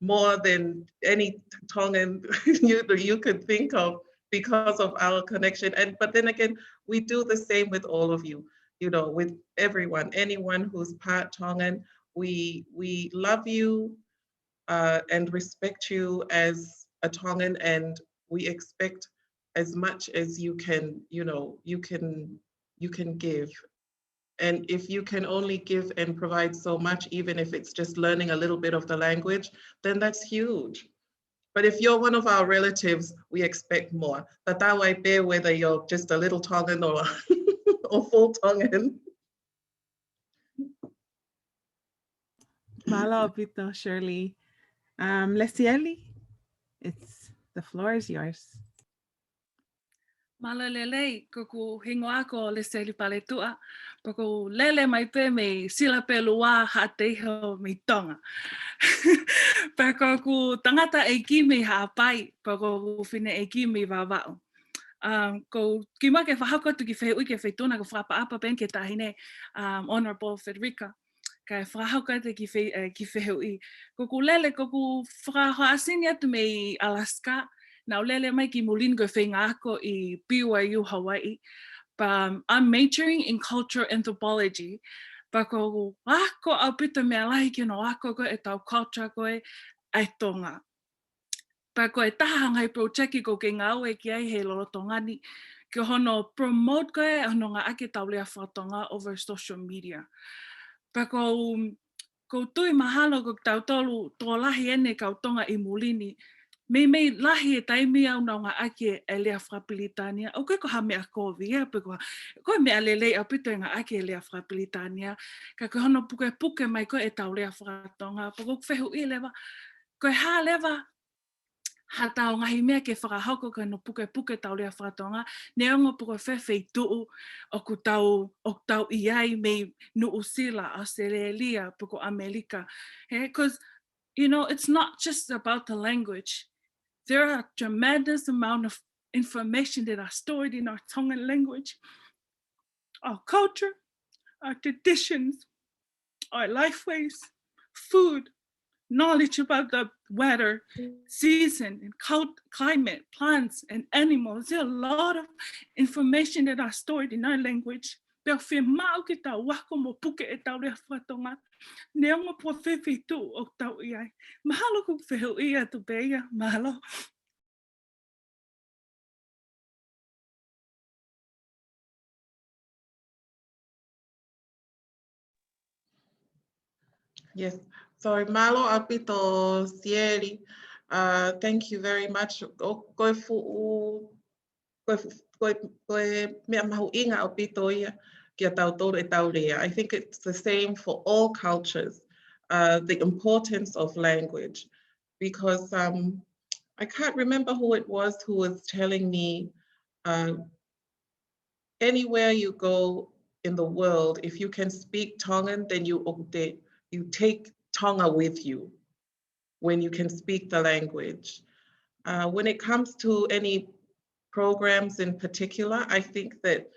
C: more than any Tongan you could think of, because of our connection. But then again, we do the same with all of you, with everyone, anyone who's part Tongan. We love you and respect you as a Tongan, and we expect as much as you can, you can give. And if you can only give and provide so much, even if it's just learning a little bit of the language, then that's huge. But if you're one of our relatives, we expect more. Tatawai pe, whether you're just a little Tongan or or full Tongan.
A: Malo Pito, Shirley. Lesieli, the floor is yours.
J: Malo lele, koku hingoa ko Lesieli paletua, koku lele mai pe me sila pelua hateho me Tonga. Peko ku tangata e ki me haapai, peko fine e ki me wawao. Ko kima ke whahako tu ki whehui ke whetuna ko whapaapa pen ke tahine Honorable Frederica. Kai whahako te ki whehui. Ko ku lele ko ku whahaasini atu me Alaska. Nau lele mai ki mulin ko whenga ako I BYU Hawaii. I'm majoring in cultural anthropology. Pako ako au pita mea lahi ki no ako ko e tau culture ko e Tonga. Pako e tahangai projeki ko ke ngau e ki ai he lorotongani ki hono promote ko e hono ngā ake tau lea whatonga over social media. Pako ko tui mahalo ko tau tolu tō lahi ene kau tonga I mulini me lahi e taimi au na ngā ake e lea whakapilitania. O koe ko ha mea kovia, pe koe mea lelei au pito e ngā ake e lea whakapilitania. Ka koe hono puke mai koe e tau lea whakatonga. Po koe whehu I lewa, koe hā lewa, ha tau ngahi mea ke whakahoko ka no puke tau lea whakatonga. Ne ongo po koe whewhei tuu o ku tau iai me nuu sila Australia, po ko Amerika. Because, you know, it's not just about the language. There are a tremendous amount of information that are stored in our Tongan language, our culture, our traditions, our lifeways, food, knowledge about the weather, season, and climate, plants, and animals. There are a lot of information that are stored in our language. Pea whi mau ki tau wako mo puke e tau rea whatonga. Ne ongo po whewhi tū o tau iai. Mahalo ku whehu ia tu beia, mahalo.
C: Yes, sorry, Malo apito sieri. Thank you very much. Koe mea mahu inga apito ia kia tau toro e tau rea. I think it's the same for all cultures, the importance of language, because I can't remember who it was who was telling me, anywhere you go in the world, if you can speak Tongan, then you take Tonga with you when you can speak the language. When it comes to any programs in particular, I think that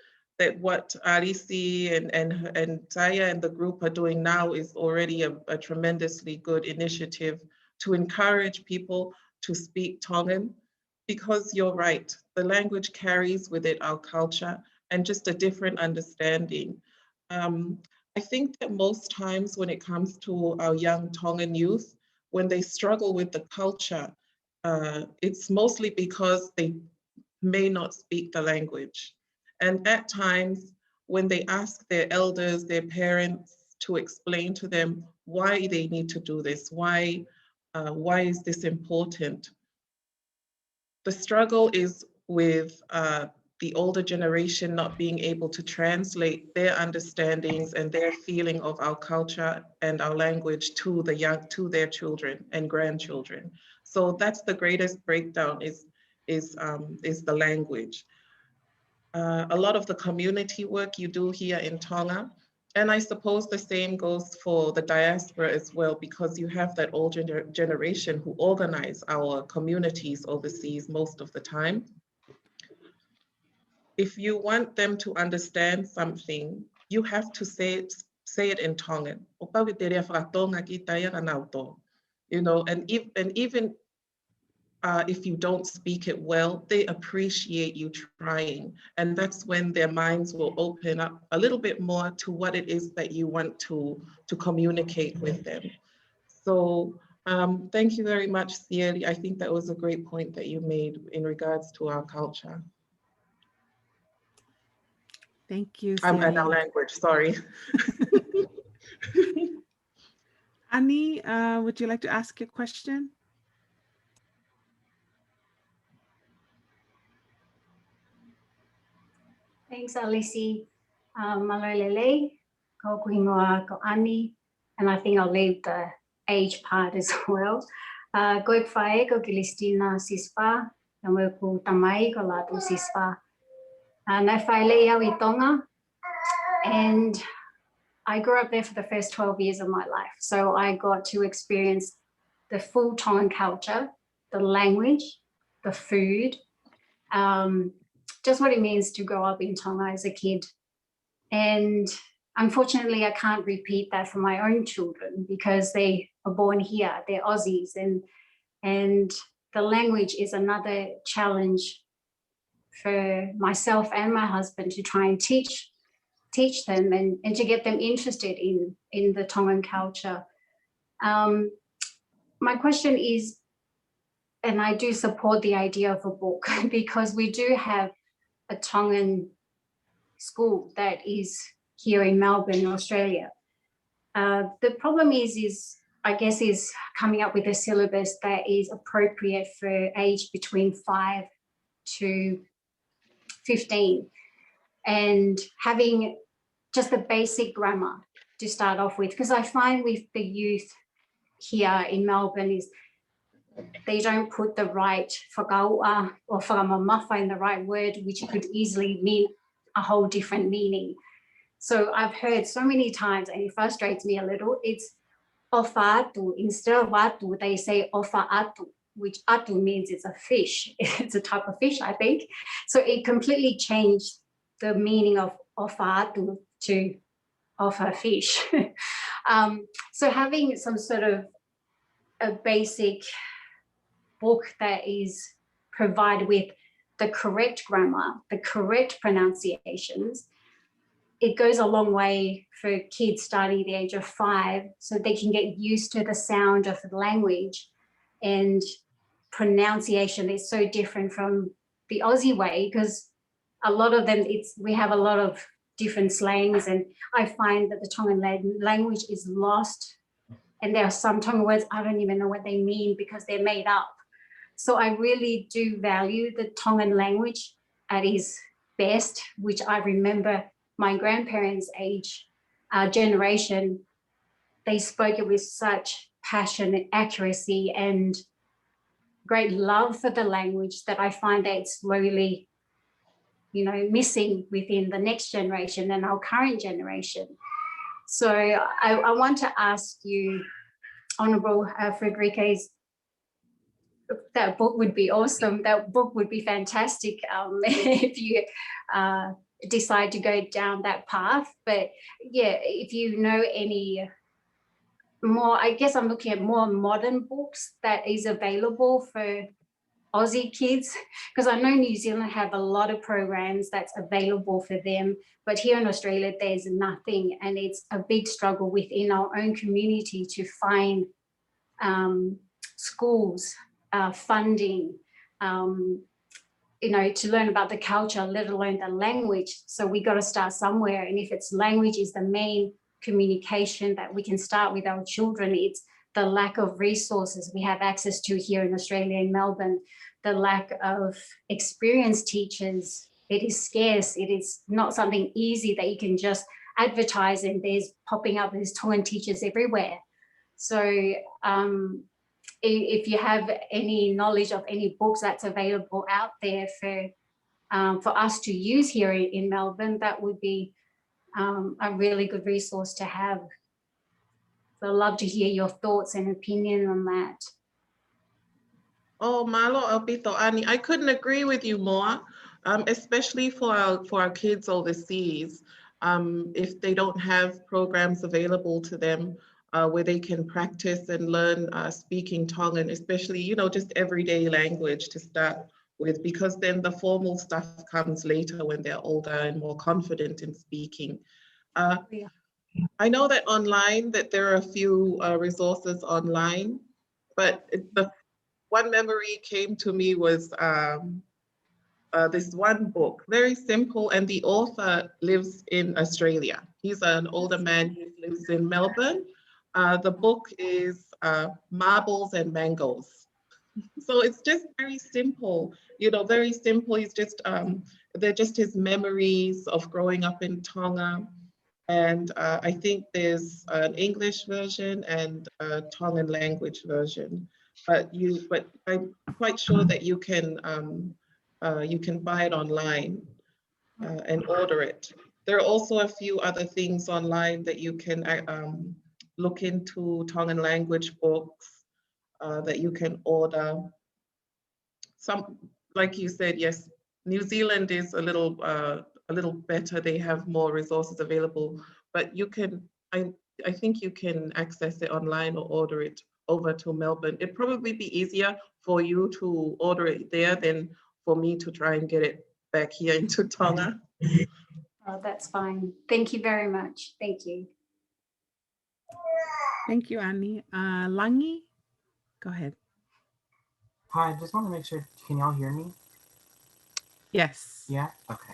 C: what Arisi and Taya and the group are doing now is already a tremendously good initiative to encourage people to speak Tongan, because you're right, the language carries with it our culture and just a different understanding. I think that most times when it comes to our young Tongan youth, when they struggle with the culture, it's mostly because they may not speak the language. And at times, when they ask their elders, their parents, to explain to them why they need to do this, why is this important? The struggle is with the older generation not being able to translate their understandings and their feeling of our culture and our language to their children and grandchildren. So that's the greatest breakdown is the language. A lot of the community work you do here in Tonga, and I suppose the same goes for the diaspora as well, because you have that older generation who organize our communities overseas most of the time. If you want them to understand something, you have to say it in Tongan. You know, and even if you don't speak it well, they appreciate you trying. And that's when their minds will open up a little bit more to what it is that you want to communicate with them. So thank you very much, Sieli. I think that was a great point that you made in regards to our culture.
A: Thank you,
C: And our
A: Sieli.
C: language, sorry.
A: Annie, would you like to ask a question?
K: Thanks, Alisi. Malolele, ko kuhingoa ko Ani, and I think I'll leave the age part as well. Ko whae ko Kilistina Sispa, and we ko tamai ko latu Sispa. Nai whae le iau I Tonga, and I grew up there for the first 12 years of my life. So I got to experience the full Tongan culture, the language, the food, just what it means to grow up in Tonga as a kid. And unfortunately, I can't repeat that for my own children because they are born here, they're Aussies, and the language is another challenge for myself and my husband to try and teach them and to get them interested in the Tongan culture. My question is, and I do support the idea of a book because we do have a Tongan school that is here in Melbourne, Australia. The problem is I guess, is coming up with a syllabus that is appropriate for age between 5 to 15, and having just the basic grammar to start off with, because I find with the youth here in Melbourne is they don't put the right whakaua or whakamamafa in the right word, which could easily mean a whole different meaning. So I've heard so many times, and it frustrates me a little, it's ofa atu. Instead of atu, they say ofa atu, which atu means it's a fish. It's a type of fish, I think. So it completely changed the meaning of ofa atu to ofa fish. So having some sort of a basic book that is provided with the correct grammar, the correct pronunciations, it goes a long way for kids starting at the age of 5, so they can get used to the sound of the language, and pronunciation is so different from the Aussie way, because a lot of them, we have a lot of different slangs, and I find that the Tongan language is lost, and there are some Tongan words I don't even know what they mean because they're made up. So I really do value the Tongan language at its best, which I remember my grandparents' age generation, they spoke it with such passion and accuracy and great love for the language that I find that it's slowly, missing within the next generation and our current generation. So I want to ask you, Honourable Fredrica, that book would be awesome. That book would be fantastic if you decide to go down that path. But yeah, if you know any more, I guess I'm looking at more modern books that is available for Aussie kids, because I know New Zealand have a lot of programs that's available for them, but here in Australia there's nothing, and it's a big struggle within our own community to find schools, funding, to learn about the culture, let alone the language. So we got to start somewhere, and if it's language is the main communication that we can start with our children, it's the lack of resources we have access to here in Australia, in Melbourne, the lack of experienced teachers. It is scarce. It is not something easy that you can just advertise and there's popping up as Tongan teachers everywhere. So if you have any knowledge of any books that's available out there for us to use here in Melbourne, that would be a really good resource to have. So I'd love to hear your thoughts and opinion on that.
C: Oh, Malo Alpito Ani, I couldn't agree with you more, especially for our kids overseas. If they don't have programs available to them where they can practice and learn speaking Tongan, especially, just everyday language to start with, because then the formal stuff comes later when they're older and more confident in speaking.
K: Yeah.
C: I know that online that there are a few resources online, but the one memory came to me was this one book, very simple, and the author lives in Australia. He's an older man who lives in Melbourne. The book is Marbles and Mangoes. So it's just very simple, very simple. He's just, they're just his memories of growing up in Tonga. And I think there's an English version and a Tongan language version. But I'm quite sure that you can buy it online and order it. There are also a few other things online that you can look into, Tongan language books that you can order. Some, like you said, yes, New Zealand is a little better. They have more resources available, but you can, I think you can access it online or order it over to Melbourne. It'd probably be easier for you to order it there than for me to try and get it back here into Tonga.
K: Oh, that's fine. Thank you very much. Thank you.
A: Thank you, Annie. Langi, go ahead.
L: Hi, I just want to make sure, can y'all hear me?
A: Yes.
L: Yeah? Okay.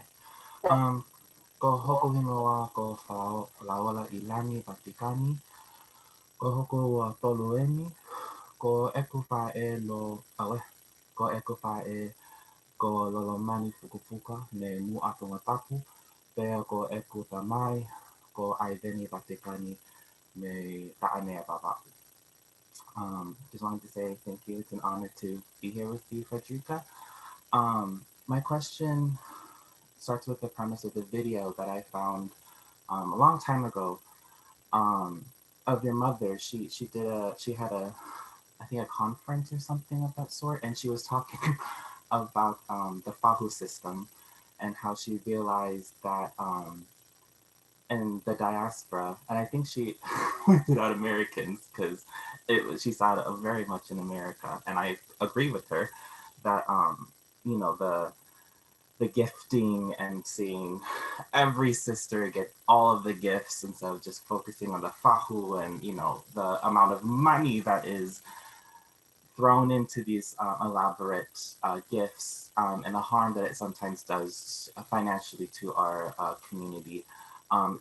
L: Ko hoko hinoa ko whalawala I lani patikani. Ko hoko ua tolueni, ko eku fae lo awe, ko eku fae ko lolomani fukufuka me mu atunga taku, pea ko eku tamai, ko aiveni vatikani me taanea babaku. Just wanted to say thank you. It's an honor to be here with you, Frederica. My question starts with the premise of the video that I found a long time ago of your mother. She had a, I think, a conference or something of that sort, and she was talking about the Fahu system and how she realized that in the diaspora, and I think she pointed out Americans because she saw it very much in America, and I agree with her that you know, the gifting and seeing every sister get all of the gifts instead of just focusing on the fahu and, you know, the amount of money that is thrown into these elaborate gifts and the harm that it sometimes does financially to our community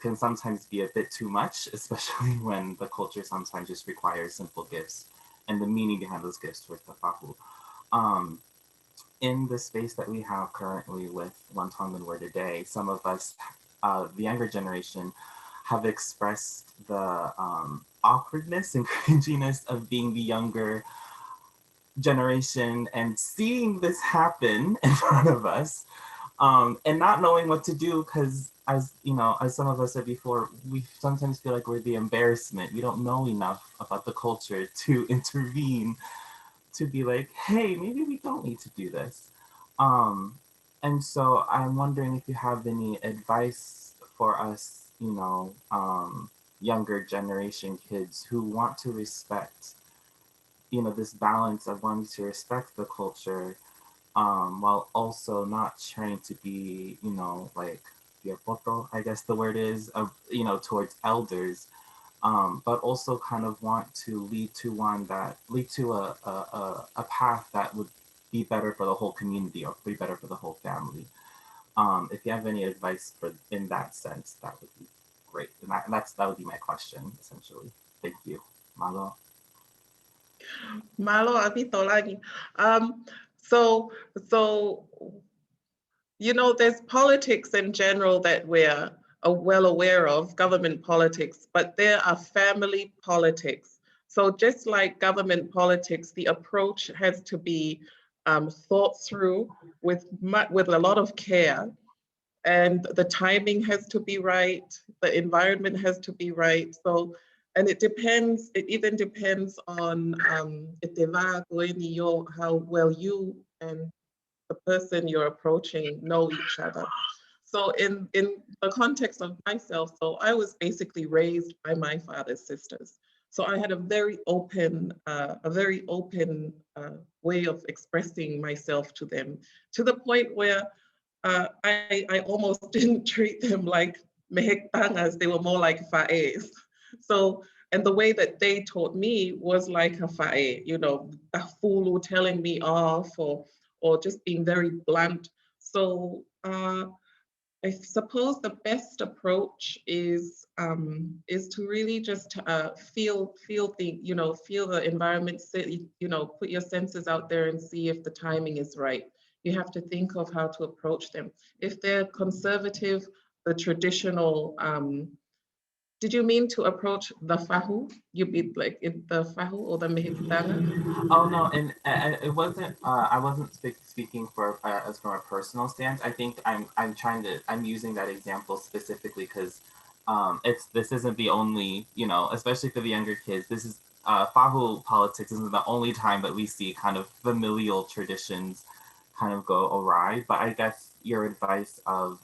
L: can sometimes be a bit too much, especially when the culture sometimes just requires simple gifts and the meaning behind those gifts towards the fahu. In the space that we have currently with One Tongan Word a Day, some of us, the younger generation, have expressed the awkwardness and cringiness of being the younger generation and seeing this happen in front of us and not knowing what to do because, as you know, as some of us said before, we sometimes feel like we're the embarrassment. We don't know enough about the culture to intervene, to be like, hey, maybe we don't need to do this. And so I'm wondering if you have any advice for us, you know, younger generation kids who want to respect, you know, this balance of wanting to respect the culture while also not trying to be, you know, like, piopoto, I guess the word is, of, you know, towards elders. But also kind of want to lead to a path that would be better for the whole community or be better for the whole family. If you have any advice for in that sense, that would be great. And that would be my question essentially. Thank you. Malo.
C: Malo Abitolagi. So you know, there's politics in general that we're well aware of, government politics, but there are family politics. So just like government politics, the approach has to be thought through with a lot of care, and the timing has to be right, the environment has to be right. So, and it even depends on how well you and the person you're approaching know each other. So in the context of myself, so I was basically raised by my father's sisters. So I had a very open way of expressing myself to them, to the point where I almost didn't treat them like mehektangas, they were more like fa'es. So, and the way that they taught me was like a fa'e, you know, tafulu telling me off or just being very blunt. So I suppose the best approach is to really just feel the environment, you know, put your senses out there and see if the timing is right. You have to think of how to approach them. If they're conservative, the traditional, did you mean to approach the fahu? You be like the fahu or the mehitana?
L: Oh no, and it wasn't. I wasn't speaking for as from a personal stance. I think I'm using that example specifically because this isn't the only, you know, especially for the younger kids. This is fahu politics isn't the only time that we see kind of familial traditions kind of go awry. But I guess your advice of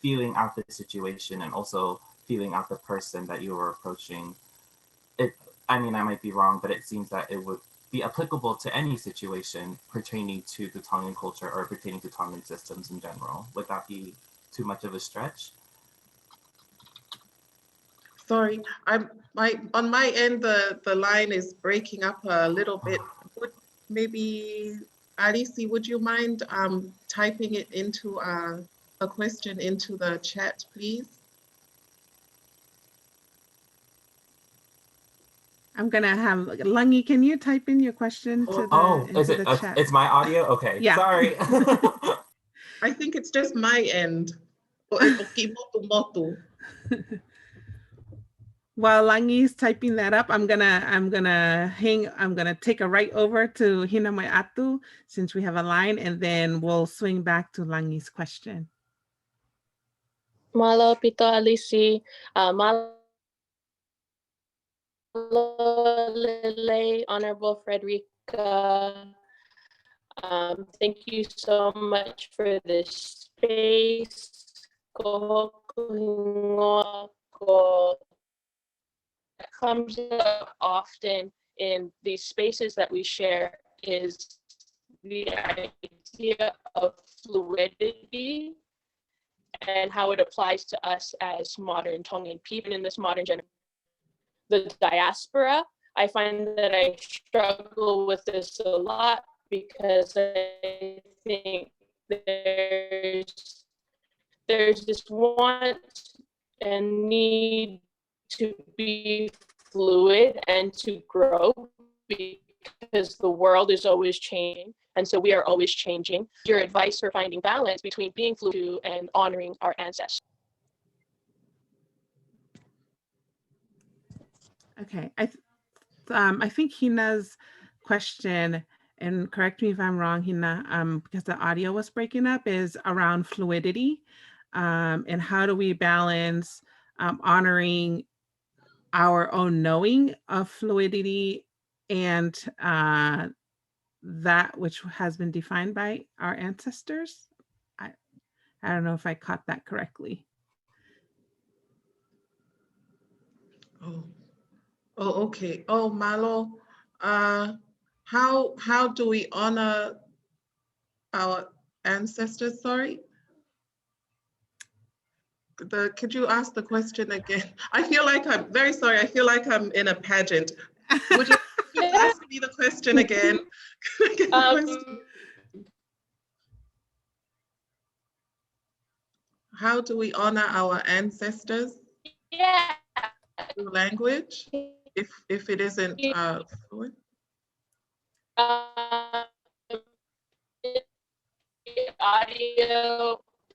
L: feeling out the situation and also feeling out the person that you were approaching, I mean, I might be wrong, but it seems that it would be applicable to any situation pertaining to the Tongan culture or pertaining to Tongan systems in general. Would that be too much of a stretch?
C: Sorry, on my end, the line is breaking up a little bit. Maybe Alisi, would you mind typing it into a question into the chat, please?
A: I'm gonna have Lungi. Can you type in your question to the
L: is
A: into
L: it?
A: the chat?
L: It's my audio. Okay,
A: Yeah.
L: sorry.
C: I think it's just my end. Motu.
A: While Langi's typing that up, I'm gonna take a right over to Hina Mai Atu since we have a line, and then we'll swing back to Langi's question.
M: Malo Pito Alisi, Malo Lele, Honorable Frederica. Thank you so much for this space. That comes up often in these spaces that we share is the idea of fluidity and how it applies to us as modern Tongan people in this modern generation. The diaspora, I find that I struggle with this a lot because I think there's this want and need to be fluid and to grow because the world is always changing. And so we are always changing. Your advice for finding balance between being fluid and honoring our ancestors.
A: Okay, I think Hina's question, and correct me if I'm wrong, Hina, because the audio was breaking up, is around fluidity, and how do we balance honoring our own knowing of fluidity and that which has been defined by our ancestors. I don't know if I caught that correctly.
C: Oh, okay. Oh, Malo, how do we honor our ancestors? Sorry. Could you ask the question again? I feel like I'm very sorry. I feel like I'm in a pageant. Would you ask me the question again? How do we honor our ancestors?
M: Yeah.
C: Through language, if it isn't fluid?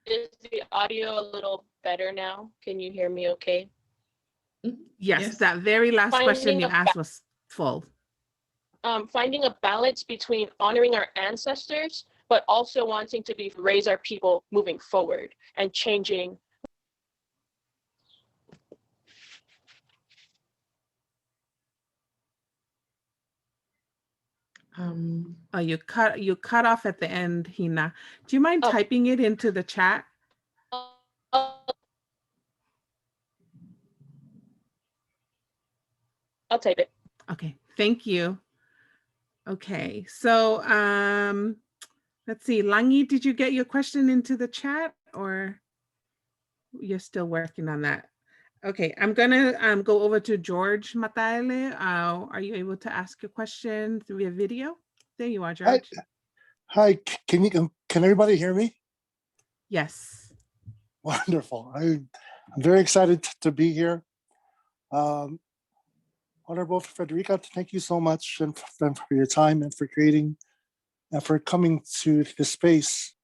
M: Is the audio a little better now? Can you hear me okay?
A: Yes, that very last question you asked was full.
M: Finding a balance between honoring our ancestors, but also wanting to raise our people moving forward and changing.
A: Oh, you cut off at the end, Hina. Do you mind typing it into the chat?
M: I'll type it.
A: Okay, thank you. Okay, so let's see, Langi, did you get your question into the chat or you're still working on that? Okay, I'm gonna go over to George Mataele. Are you able to ask your question through your video? There you are, George.
N: Hi, can everybody hear me?
A: Yes.
N: Wonderful. I'm very excited to be here. Honorable Frederica, thank you so much and for your time and for creating and for coming to this space.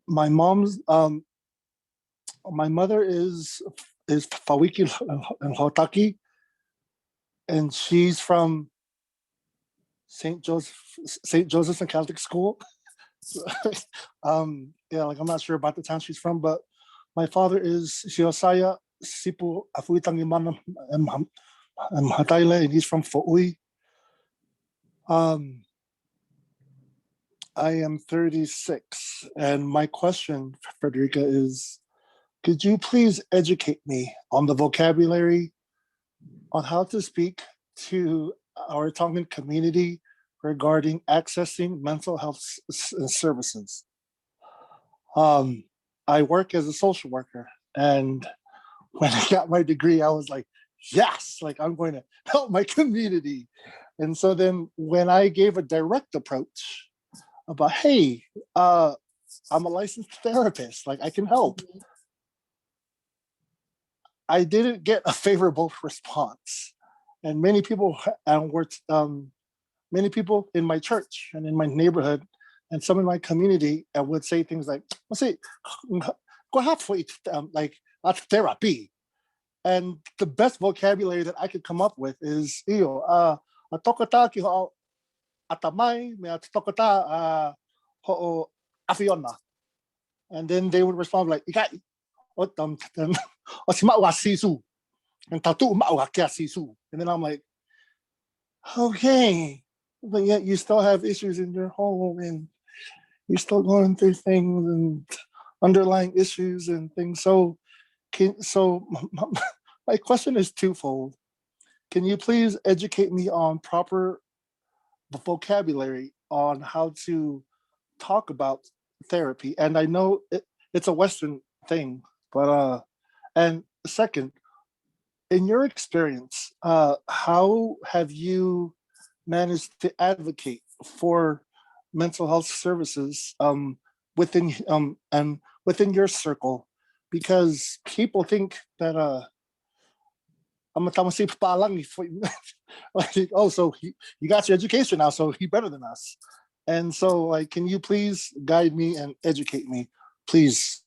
N: My mother is Fawiki and Hotaki, and she's from St. Joseph's and Catholic School. Yeah, like I'm not sure about the town she's from, but my father is Shiosaya Sipu Afuitangiman and Hataile, and he's from Fo'ui. I am 36, and my question, Frederica, is could you please educate me on the vocabulary on how to speak to our Tongan community regarding accessing mental health services? I work as a social worker, and when I got my degree, I was like, yes, like I'm going to help my community. And so then when I gave a direct approach about, hey, I'm a licensed therapist, like I can help. I didn't get a favorable response, and many people many people in my church and in my neighborhood and some in my community would say things like, go have for it, like that's therapy. And the best vocabulary that I could come up with is, atokata ki ho atamai me atokata ho afiona. And then they would respond like, ikai, o si ma'u sisu, and tatu ma'u kia sisu. And then I'm like, okay, but yet you still have issues in your home and you're still going through things and underlying issues and things. So my question is twofold. Can you please educate me on proper vocabulary on how to talk about therapy? And I know it's a Western thing, but and second, in your experience, how have you managed to advocate for mental health services within your circle? Because people think that like, oh, so you got your education now, so he's better than us. And so, like, can you please guide me and educate me, please?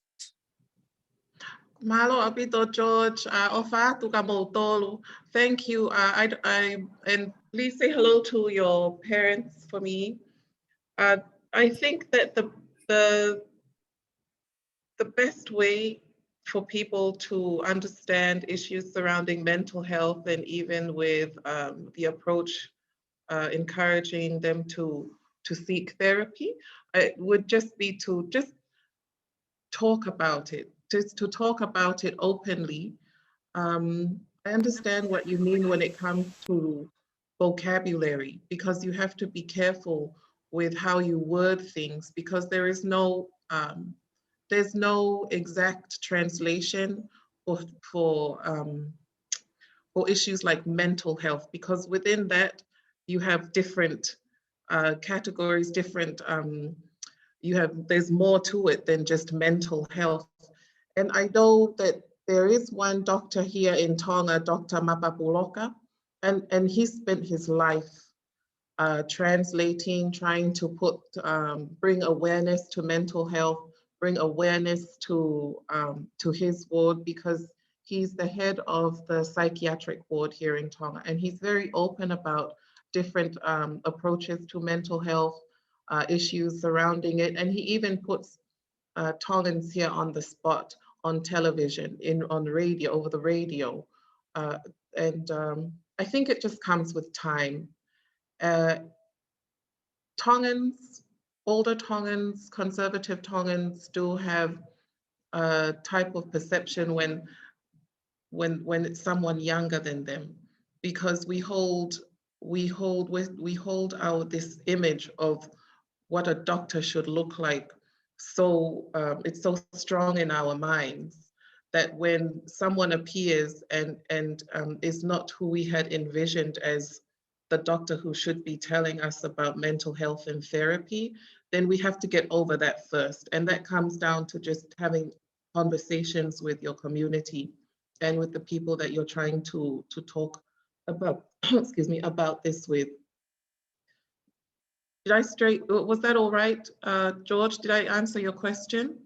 C: Malo apito George, ofa tuka tolu. Thank you. And please say hello to your parents for me. I think that the best way for people to understand issues surrounding mental health, and even with the approach encouraging them to seek therapy, it would just be to just talk about it, just to talk about it openly. I understand what you mean when it comes to vocabulary, because you have to be careful with how you word things, because there's no exact translation for issues like mental health, because within that you have different categories, different there's more to it than just mental health. And I know that there is one doctor here in Tonga, Dr. Mapapuloka, and he spent his life translating, trying to bring awareness to mental health, bring awareness to his ward, because he's the head of the psychiatric ward here in Tonga, and he's very open about different approaches to mental health issues surrounding it. And he even puts Tongans here on the spot, on television, on radio, over the radio. And I think it just comes with time. Tongans, older Tongans, conservative Tongans do have a type of perception when it's someone younger than them, because we hold out this image of what a doctor should look like. So it's so strong in our minds that when someone appears and is not who we had envisioned as the doctor who should be telling us about mental health and therapy, then we have to get over that first. And that comes down to just having conversations with your community and with the people that you're trying to talk about, excuse me, about this with. Was that all right, George? Did I answer your question?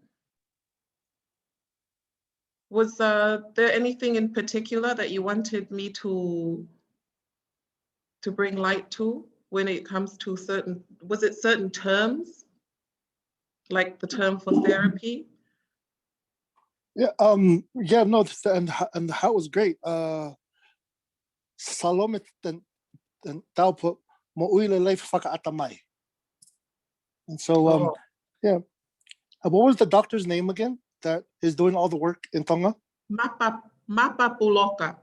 C: Was there anything in particular that you wanted me to bring light to when it comes to was it certain terms, like the term for therapy?
N: Yeah, no, and that was great. Salomit and taupo mo uile life whakaatamai. And so, yeah. What was the doctor's name again that is doing all the work in Tonga?
C: Mapapuloka.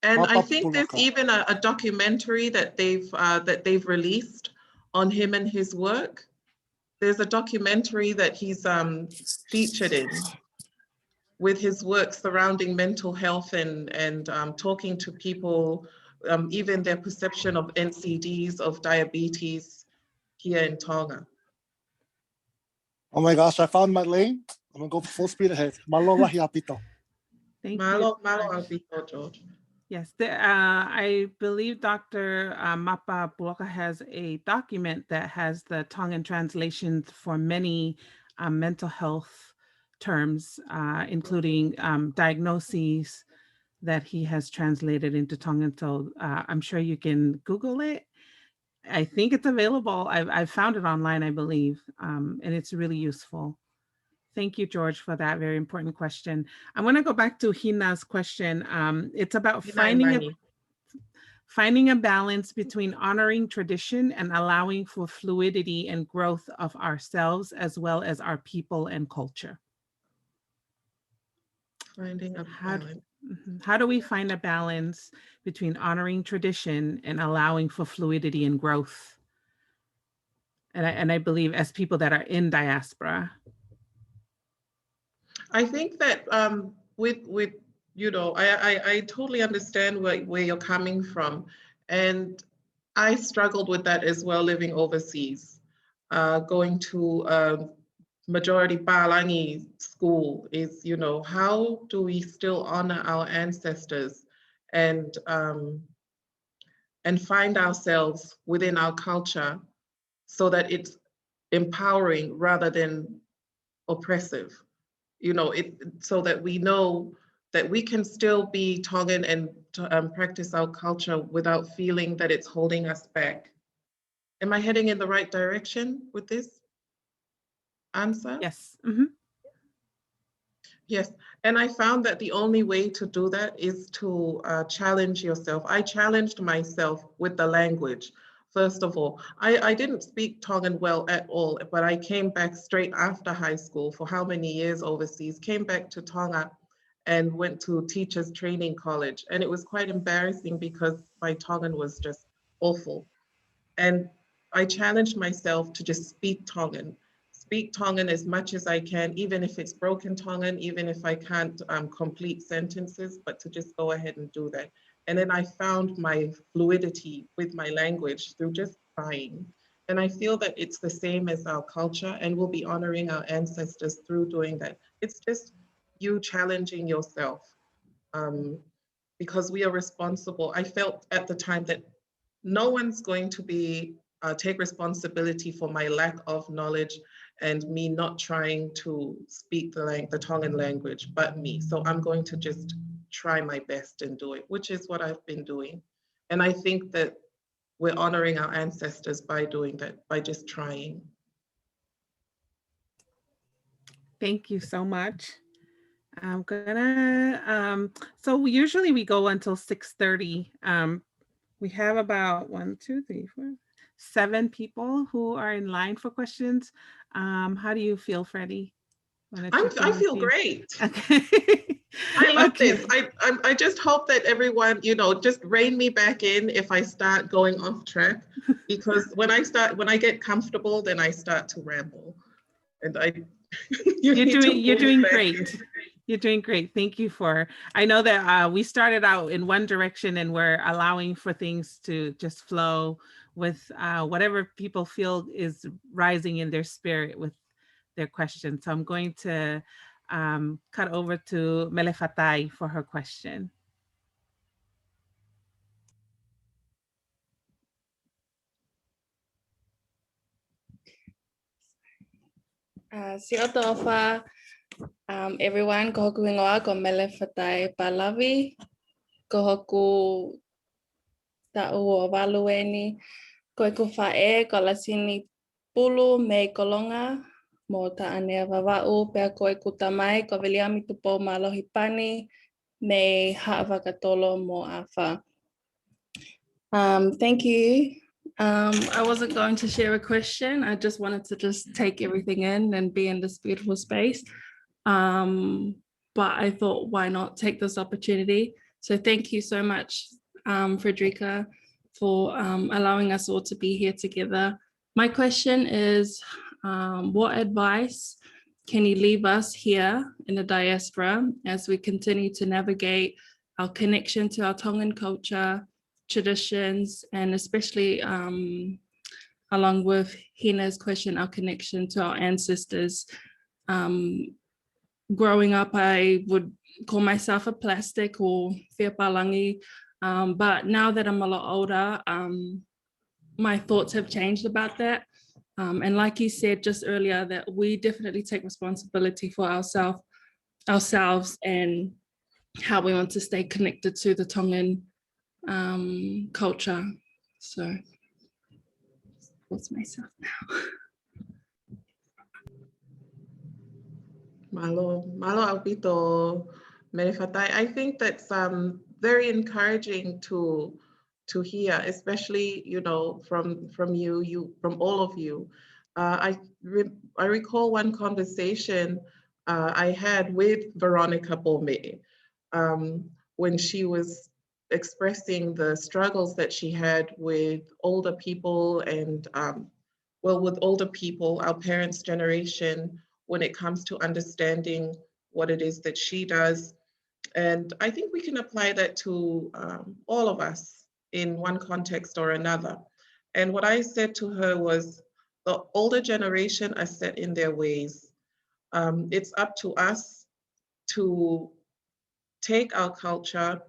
C: And I think there's
N: Mapapuloka.
C: even a documentary that they've released on him and his work. There's a documentary that he's featured in with his work surrounding mental health and talking to people, even their perception of NCDs, of diabetes here in Tonga.
N: Oh my gosh, I found my lane. I'm gonna go full speed ahead. Malolahi apito.
A: Thank
C: Malo,
A: you.
C: Malo Albito, George.
A: Yes, I believe Dr. Mapa Buoka has a document that has the Tongan translations for many mental health terms, including diagnoses that he has translated into Tongan. So I'm sure you can Google it. I think it's available. I've found it online, I believe, and it's really useful. Thank you, George, for that very important question. I want to go back to Hina's question. It's about finding a balance between honoring tradition and allowing for fluidity and growth of ourselves as well as our people and culture.
C: Finding a balance.
A: How do we find a balance between honoring tradition and allowing for fluidity and growth? And I believe as people that are in diaspora.
C: I think that with you know, I totally understand where you're coming from. And I struggled with that as well, living overseas. Going to majority Palangi school is, you know, how do we still honor our ancestors and find ourselves within our culture so that it's empowering rather than oppressive, you know, so that we know that we can still be Tongan and practice our culture without feeling that it's holding us back. Am I heading in the right direction with this answer?
A: Yes.
C: Yes, and I found that the only way to do that is to challenge yourself. I challenged myself with the language. First of all, I didn't speak Tongan well at all, but I came back straight after high school for how many years overseas, came back to Tonga and went to teachers training college. And it was quite embarrassing because my Tongan was just awful. And I challenged myself to just speak Tongan as much as I can, even if it's broken Tongan, even if I can't complete sentences, but to just go ahead and do that. And then I found my fluidity with my language through just trying. And I feel that it's the same as our culture, and we'll be honoring our ancestors through doing that. It's just you challenging yourself because we are responsible. I felt at the time that no one's going to be take responsibility for my lack of knowledge and me not trying to speak the Tongan language, but me. So I'm going to just try my best and do it, which is what I've been doing. And I think that we're honoring our ancestors by doing that, by just trying.
A: Thank you so much. I'm gonna, so usually we go until 6:30. We have about 1, 2, 3, 4, 7 people who are in line for questions. How do you feel, Freddie?
C: I feel great.
A: Okay.
C: I love this. I just hope that everyone, you know, just rein me back in if I start going off track, because when I get comfortable, then I start to ramble. And you're
A: doing great. You're doing great. Thank you for, I know that we started out in one direction and we're allowing for things to just flow with whatever people feel is rising in their spirit with their questions. So I'm going to cut over to Melefatai for her question.
O: Si'otofa, everyone, ko hoku ingoa ko Melefatai Palavi, ko hoku ta'u o walueni, ko eku fa'e ko lasini pulu me kolonga, mo ta'anea wawa'u, pea ko eku tamai ko wiliami tupo malohi pani, me ha'awakatolo mo afa. Thank you. I wasn't going to share a question. I just wanted to just take everything in and be in this beautiful space. But I thought, why not take this opportunity? So thank you so much, Frederica, for allowing us all to be here together. My question is, what advice can you leave us here in the diaspora as we continue to navigate our connection to our Tongan culture, traditions, and especially along with Hina's question, our connection to our ancestors. Growing up, I would call myself a plastic or whiapalangi. But now that I'm a lot older, my thoughts have changed about that. And like you said just earlier, that we definitely take responsibility for ourselves and how we want to stay connected to the Tongan culture. So what's myself now?
C: Malo Alpito Merifatai. I think that's very encouraging to hear, especially from you from all of you. I recall one conversation I had with Veronica Bome when she was expressing the struggles that she had with older people and with older people, our parents' generation, when it comes to understanding what it is that she does. And I think we can apply that to all of us in one context or another. And what I said to her was, the older generation are set in their ways. It's up to us to take our culture,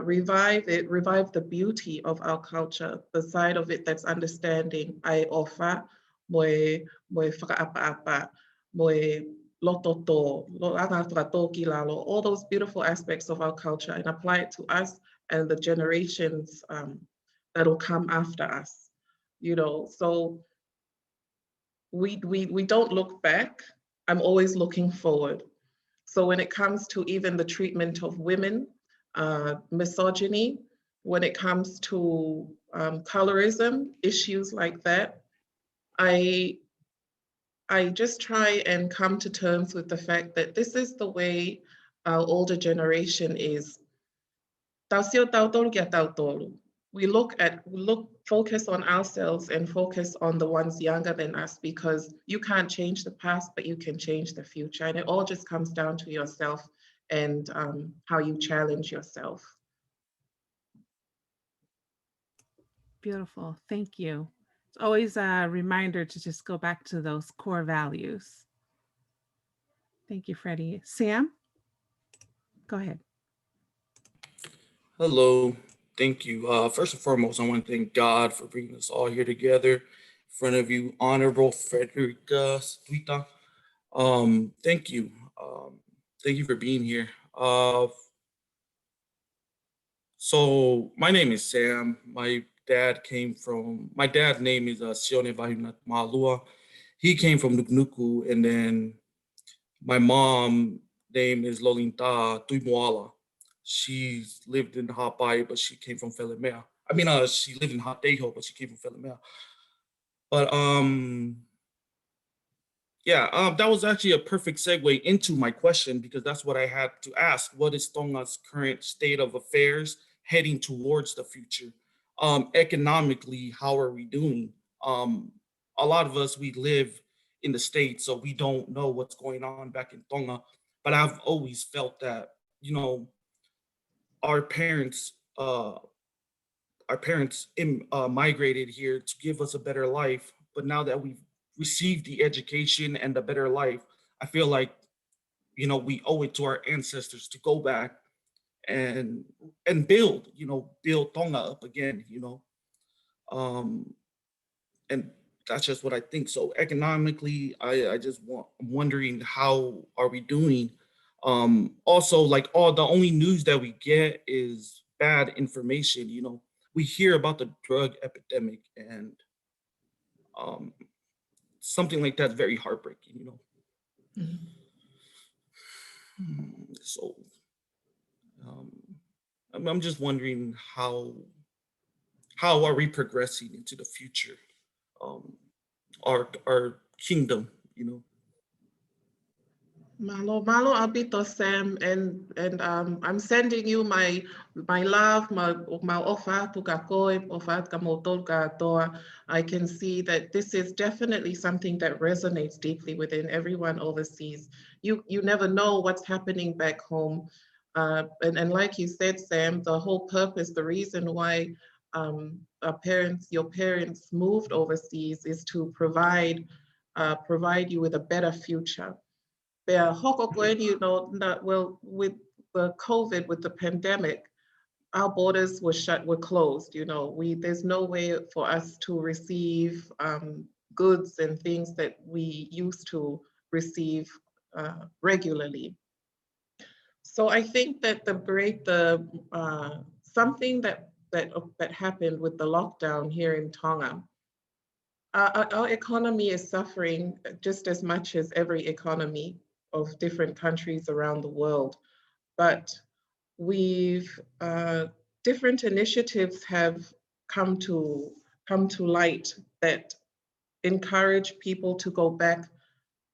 C: revive it, revive the beauty of our culture, the side of it that's understanding. Ai ofa, moe whakaapa-apa, moe lototo, all those beautiful aspects of our culture, and apply it to us and the generations that'll come after us. So we don't look back. I'm always looking forward. So when it comes to even the treatment of women, misogyny, when it comes to colorism, issues like that, I just try and come to terms with the fact that this is the way our older generation is. We focus on ourselves and focus on the ones younger than us, because you can't change the past, but you can change the future. And it all just comes down to yourself and how you challenge yourself.
A: Beautiful. Thank you. It's always a reminder to just go back to those core values. Thank you, Freddie. Sam, go ahead.
P: Hello, thank you. First and foremost, I want to thank God for bringing us all here together in front of you, Honorable Fredrica Tuita. Thank you. Thank you for being here. So my name is Sam. My dad's name is Sione Vahunat Malua. He came from Nuknuku, and then my mom name is Lolinta Tuimoala. She lived in Hapai, but she came from Felemea. She lived in Hateho, but she came from Felemea. But that was actually a perfect segue into my question, because that's what I had to ask. What is Tonga's current state of affairs heading towards the future? Economically, how are we doing? A lot of us, we live in the States, so we don't know what's going on back in Tonga. But I've always felt that, our parents migrated here to give us a better life. But now that we've received the education and the better life, I feel like, we owe it to our ancestors to go back and build Tonga up again, and that's just what I think. So economically, I'm wondering, how are we doing? Also, like, the only news that we get is bad information. We hear about the drug epidemic, and something like that's very heartbreaking.
C: Mm-hmm.
P: So I'm just wondering, how are we progressing into the future? Our kingdom,
C: Malo Abito Sam, and I'm sending you my love, my ofa to kakoi, ofa kamotol katoa. I can see that this is definitely something that resonates deeply within everyone overseas. You never know what's happening back home, and like you said, Sam, the whole purpose, the reason why your parents moved overseas is to provide you with a better future. With the COVID, with the pandemic, our borders were closed. You know, there's no way for us to receive goods and things that we used to receive regularly. So I think that something that happened with the lockdown here in Tonga, our economy is suffering just as much as every economy of different countries around the world. But different initiatives have come to light that encourage people to go back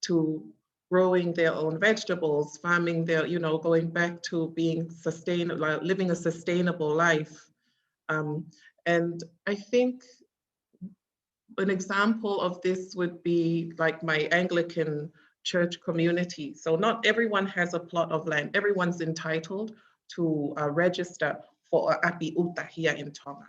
C: to growing their own vegetables, farming going back to being sustainable, living a sustainable life. And I think an example of this would be like my Anglican church community. So not everyone has a plot of land. Everyone's entitled to register for a api uta here in Tonga.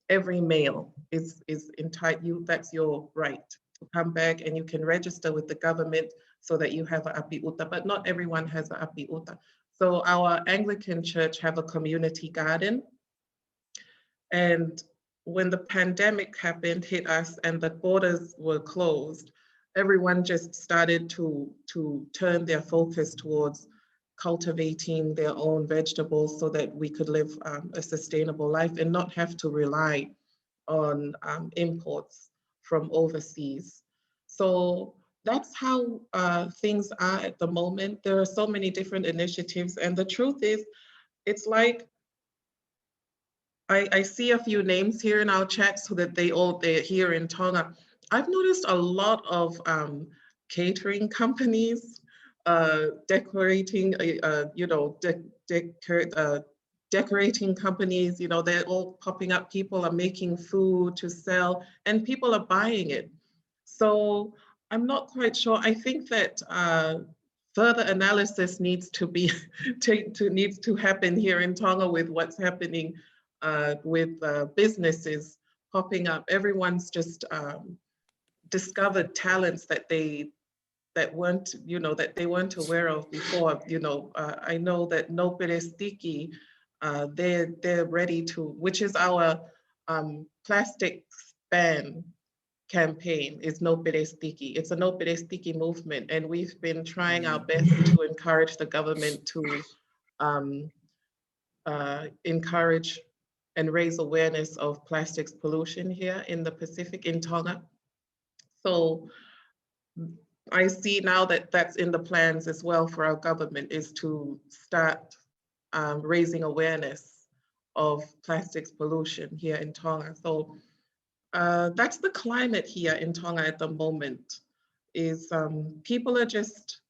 C: Every male is entitled, that's your right to come back, and you can register with the government so that you have a api uta, but not everyone has a api uta. So our Anglican church have a community garden. And when the pandemic hit us and the borders were closed, everyone just started to turn their focus towards cultivating their own vegetables so that we could live a sustainable life and not have to rely on imports from overseas. So that's how things are at the moment. There are so many different initiatives, and the truth is, it's like, I see a few names here in our chat so that they're here in Tonga. I've noticed a lot of catering companies decorating, decorating companies, they're all popping up. People are making food to sell and people are buying it. So I'm not quite sure. I think that further analysis needs to be needs to happen here in Tonga with what's happening with businesses popping up. Everyone's just discovered talents that they weren't aware of before. I know that No Perestiki, they're ready to, which is our plastics ban campaign, is No Perestiki. It's a No Perestiki movement, and we've been trying our best to encourage the government to encourage and raise awareness of plastics pollution here in the Pacific, in Tonga. So I see now that that's in the plans as well for our government, is to start raising awareness of plastics pollution here in Tonga. So that's the climate here in Tonga at the moment, is people are just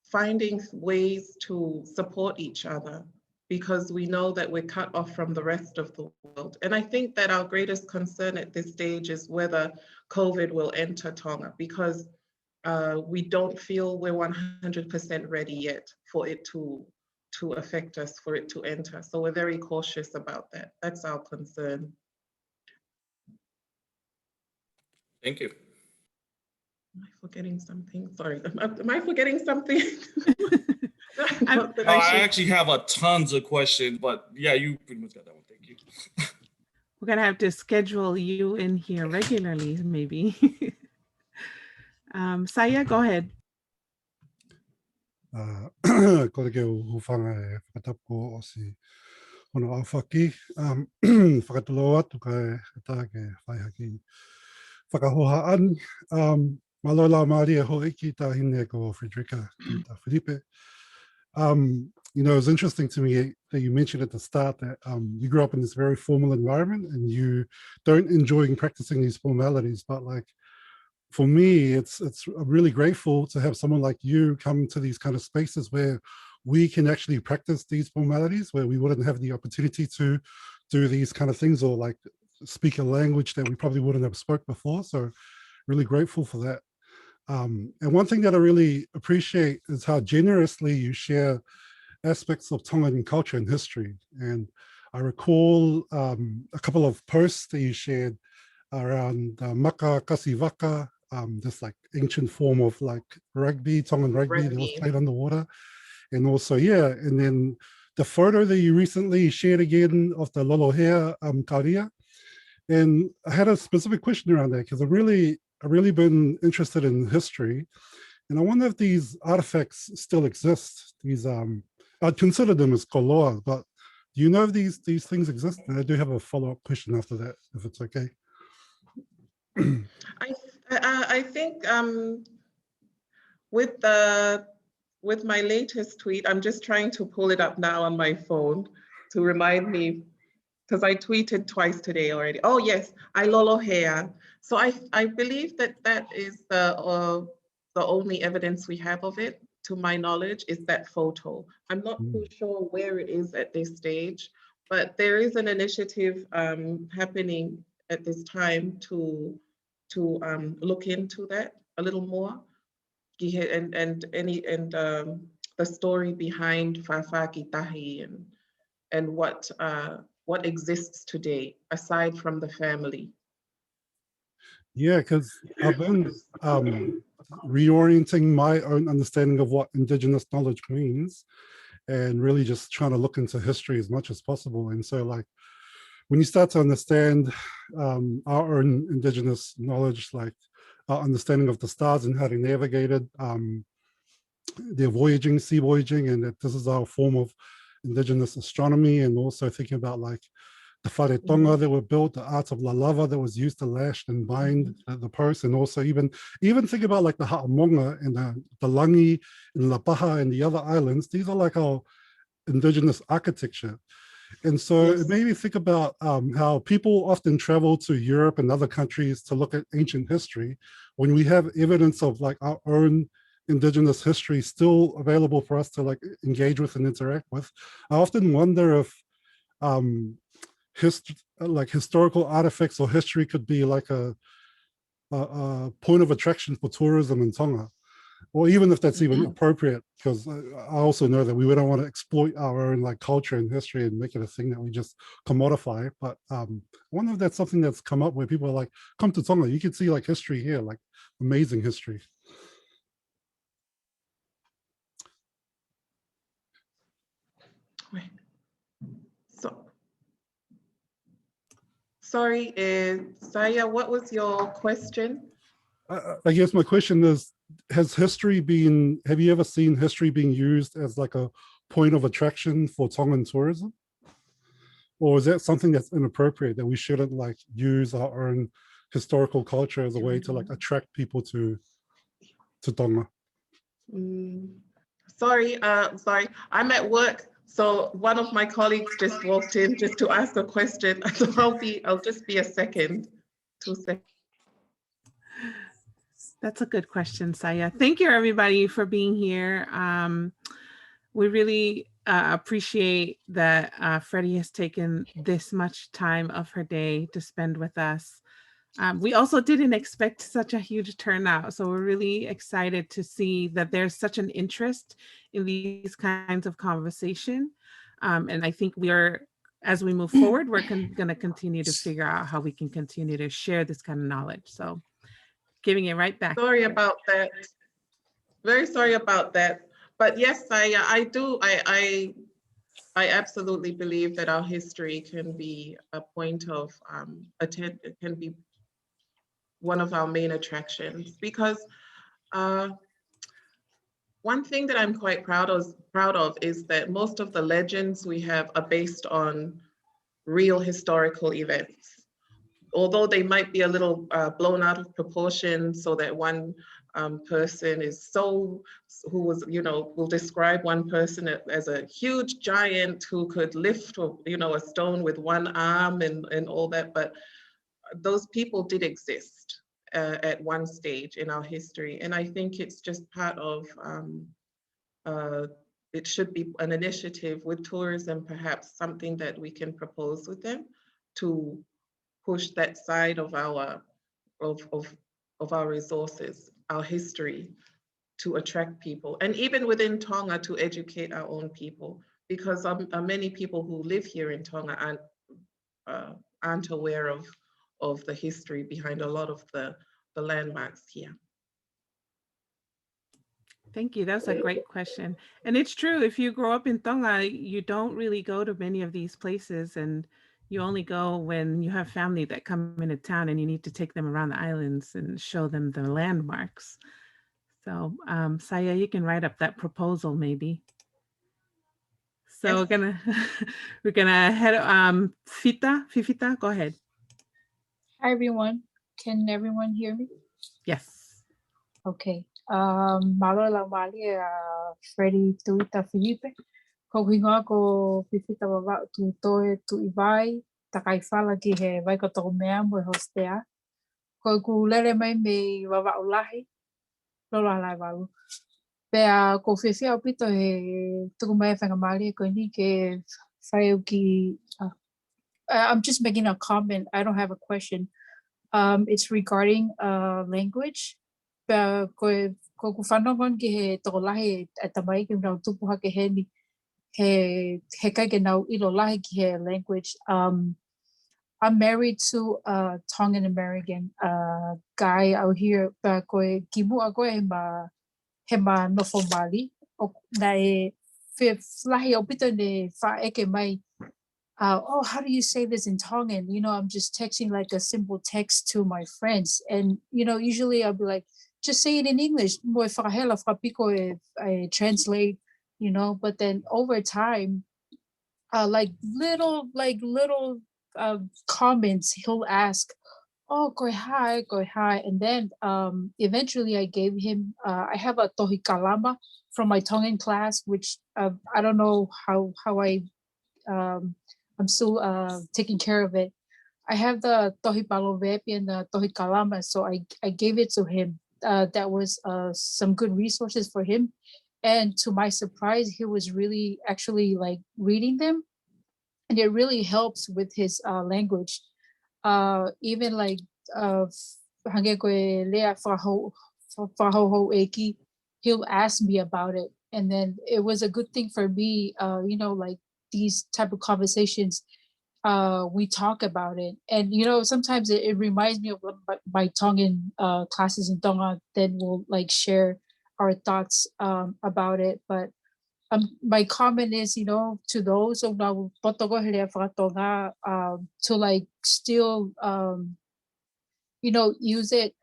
C: finding ways to support each other, because we know that we're cut off from the rest of the world. And I think that our greatest concern at this stage is whether COVID will enter Tonga, because we don't feel we're 100% ready yet for it to affect us, for it to enter. So we're very cautious about that. That's our concern.
P: Thank you.
C: Am I forgetting something? Sorry, am I forgetting something?
P: I actually have tons of questions, but yeah, you pretty much got that one. Thank you.
A: We're gonna have to schedule you in here regularly, maybe. Saya, go ahead.
Q: Ko te keo hufanga e whakatapo o si hono awhaki. Whakatolo atu kai tā ke whaihaki whakahohaan. Malola Māori e ho iki tā hine ko Fredrica Tuita Felipe. It's interesting to me that you mentioned at the start that you grew up in this very formal environment and you don't enjoy practicing these formalities, but like, for me, I'm really grateful to have someone like you come to these kind of spaces where we can actually practice these formalities, where we wouldn't have the opportunity to do these kind of things, or like speak a language that we probably wouldn't have spoke before. So really grateful for that. And one thing that I really appreciate is how generously you share aspects of Tongan culture and history. And I recall a couple of posts that you shared around maka kasi waka, this like ancient form of like rugby, Tongan rugby that was played underwater. And also, yeah, and then the photo that you recently shared again of the Lolohea Karia. And I had a specific question around that because I've really been interested in history. And I wonder if these artifacts still exist. These, I'd consider them as koloa, but do you know if these things exist? And I do have a follow-up question after that, if it's okay.
C: I think with my latest tweet, I'm just trying to pull it up now on my phone to remind me, because I tweeted twice today already. Oh yes, I lolohea. So I believe that is the only evidence we have of it, to my knowledge, is that photo. I'm not too sure where it is at this stage, but there is an initiative happening at this time to look into that a little more, and the story behind Fafaki Tahi and what exists today aside from the family.
Q: Yeah, because I've been reorienting my own understanding of what Indigenous knowledge means, and really just trying to look into history as much as possible. And so, like, when you start to understand our own Indigenous knowledge, like our understanding of the stars and how they navigated their voyaging, sea voyaging, and that this is our form of Indigenous astronomy, and also thinking about like the whare tonga that were built, the art of la lava that was used to lash and bind the posts, and also even think about like the ha'amonga and the langi and La Paha and the other islands. These are like our Indigenous architecture. And so it made me think about how people often travel to Europe and other countries to look at ancient history when we have evidence of like our own Indigenous history still available for us to like engage with and interact with. I often wonder if like historical artifacts or history could be like a point of attraction for tourism in Tonga, or even if that's even appropriate, because I also know that we don't want to exploit our own like culture and history and make it a thing that we just commodify. But I wonder if that's something that's come up where people are like, come to Tonga, you can see like history here, like amazing history.
C: Sorry, Saya, what was your question?
Q: I guess my question is, have you ever seen history being used as like a point of attraction for Tongan tourism? Or is that something that's inappropriate, that we shouldn't like use our own historical culture as a way to like attract people to Tonga?
C: Sorry, I'm at work. So one of my colleagues just walked in just to ask a question. So I'll just be a second, 2 seconds.
A: That's a good question, Saya. Thank you, everybody, for being here. We really appreciate that Freddie has taken this much time of her day to spend with us. We also didn't expect such a huge turnout, so we're really excited to see that there's such an interest in these kinds of conversation. And I think as we move forward, we're going to continue to figure out how we can continue to share this kind of knowledge. So giving it right back.
C: Sorry about that. Very sorry about that. But yes, I absolutely believe that our history can be a point of it can be one of our main attractions, because one thing that I'm quite proud of is that most of the legends we have are based on real historical events. Although they might be a little blown out of proportion, so that one person is will describe one person as a huge giant who could lift a stone with one arm and all that, but those people did exist at one stage in our history. And I think it's just part of, it should be an initiative with tourism, perhaps something that we can propose with them to push that side of our resources, our history, to attract people, and even within Tonga to educate our own people, because many people who live here in Tonga aren't aware of the history behind a lot of the landmarks here.
A: Thank you. That's a great question. And it's true, if you grow up in Tonga, you don't really go to many of these places, and you only go when you have family that come into town and you need to take them around the islands and show them the landmarks. So Saya, you can write up that proposal maybe. So we're gonna we're gonna head Fifita, go ahead.
R: Hi everyone. Can everyone hear me?
A: Yes.
R: Okay. Malo la mali Freddy Tuita Felipe. Ko hinga ko Fifita baba tu toe tu ibai takai fala ki he vai ko to mea mo hostea. Ko ku lele mai me baba ulahi. Lola lai walu. Pea ko fifia pito he tu mai fanga mali ko ni ke fai ki I'm just making a comment. I don't have a question. It's regarding language. Ko whanongon ki he toko lahi at tamai ki nau tupuha ke he ni he kai ke nau ilo lahi ki he language. I'm married to a Tongan American guy out here. But koe ki mua koe he ma nofo mali. O na e lahi o pito ne wha eke mai. Oh, how do you say this in Tongan? You know, I'm just texting like a simple text to my friends. And, you know, usually I'll be like, just say it in English. I translate, you know, but then over time, like little comments, he'll ask, oh, go hi. And then eventually I gave him, I have a tohi kalama from my Tongan class, which I don't know how I'm still taking care of it. I have the tohi palovepi and the tohi kalama, so I gave it to him. That was some good resources for him. And to my surprise, he was really actually like reading them. And it really helps with his language. Even like he'll ask me about it. And then it was a good thing for me, you know, like these type of conversations, we talk about it. And, you know, sometimes it reminds me of my Tongan classes in Tonga. Then we'll like share our thoughts about it. But my comment is, you know, to those to like still, you know, use it.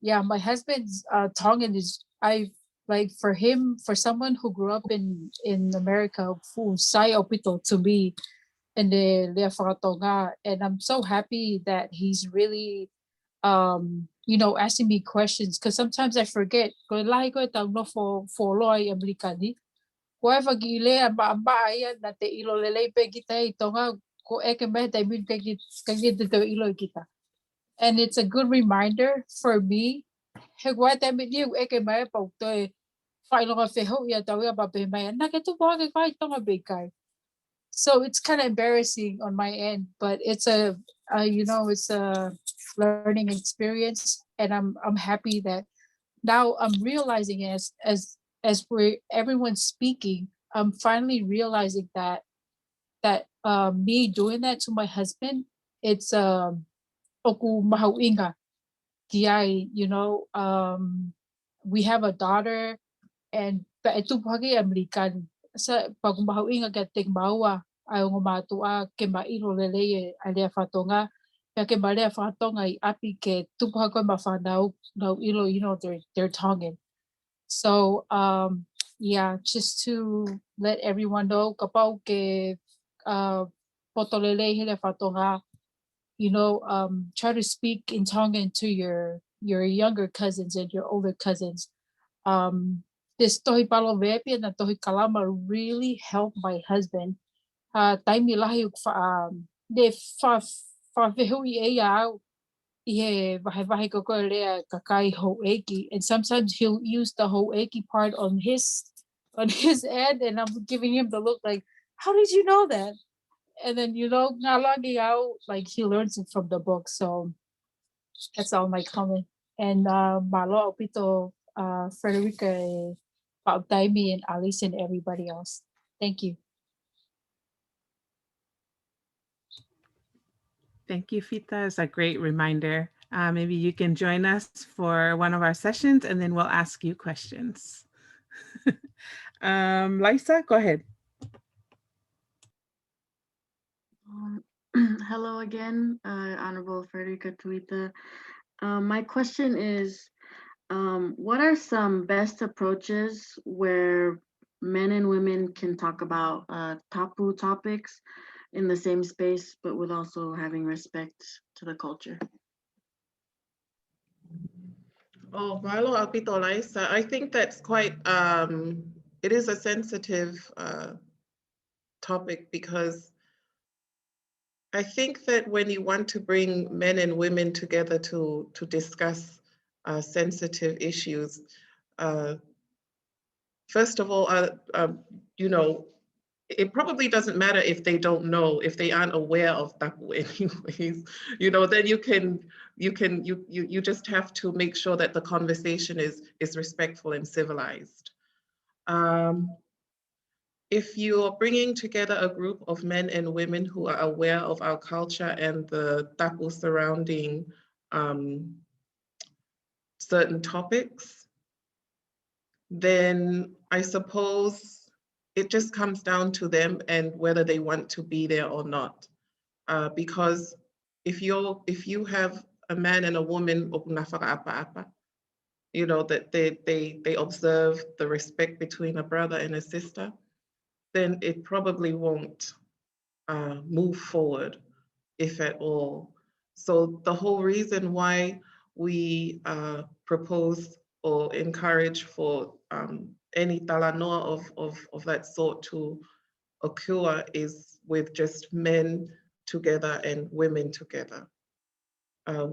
R: Yeah, my husband's Tongan is, I like for him, for someone who grew up in America, who sai opito to me in the Tonga, and I'm so happy that he's really you know, asking me questions, because sometimes I forget. Ko lahi ko tau no for loy Americani. Whatever gile amba ayan na te ilo lele pe kita I Tonga ko eke me te min ke te ilo kita. And it's a good reminder for me. So it's kind of embarrassing on my end, but it's a you know, it's a learning experience, and I'm happy that now I'm realizing as we're everyone's speaking, I'm finally realizing that me doing that to my husband, it's oku mahauinga. You know, we have a daughter, and ito pagi American sa pagmahauinga gating maua ay ngumatua ke mailo lele alia fatonga ya ke malia fatonga I api ke tupago mafanau no ilo, you know, they're Tongan. So yeah, just to let everyone know kapau ke potolele hele fatonga, you know, try to speak in Tongan to your younger cousins and your older cousins. This tohi palovepi and the tohi kalama really helped my husband. Taimi lahi de fa vehui e au ihe vahe koko lea kakai ho'eki, and sometimes he'll use the ho'eki part on his end, and I'm giving him the look like, how did you know that? And then, you know, ngalagi out, like he learns it from the book. So that's all my comment. And malo opito Frederica, about Daimi and Alice and everybody else. Thank you.
A: Thank you, Fita. It's a great reminder. Maybe you can join us for one of our sessions and then we'll ask you questions. Lisa, go ahead.
F: Hello again, Honorable Fredrica Tuita. My question is, what are some best approaches where men and women can talk about taboo topics in the same space, but with also having respect to the culture?
C: Oh, Malo Alpito Lisa, I think that's quite, it is a sensitive topic, because I think that when you want to bring men and women together to discuss sensitive issues, first of all, you know, it probably doesn't matter if they don't know, if they aren't aware of tapu anyways, you know, then you just have to make sure that the conversation is respectful and civilized. If you're bringing together a group of men and women who are aware of our culture and the tapu surrounding certain topics, then I suppose it just comes down to them and whether they want to be there or not. Because if you have a man and a woman, you know, that they observe the respect between a brother and a sister, then it probably won't move forward, if at all. So the whole reason why we propose or encourage for any talanoa of that sort to occur is with just men together and women together,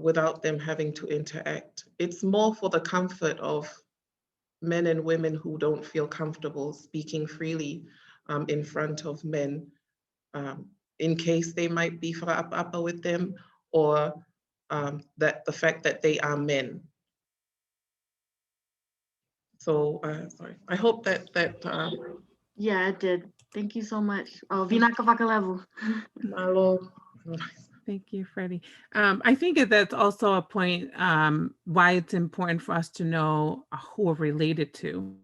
C: without them having to interact. It's more for the comfort of men and women who don't feel comfortable speaking freely in front of men, in case they might be whakaapa with them, or that the fact that they are men. So, sorry, I hope that
F: Yeah, it did. Thank you so much. Oh, vinaka vakalevu.
A: Thank you, Freddie. I think that's also a point why it's important for us to know who we're related to,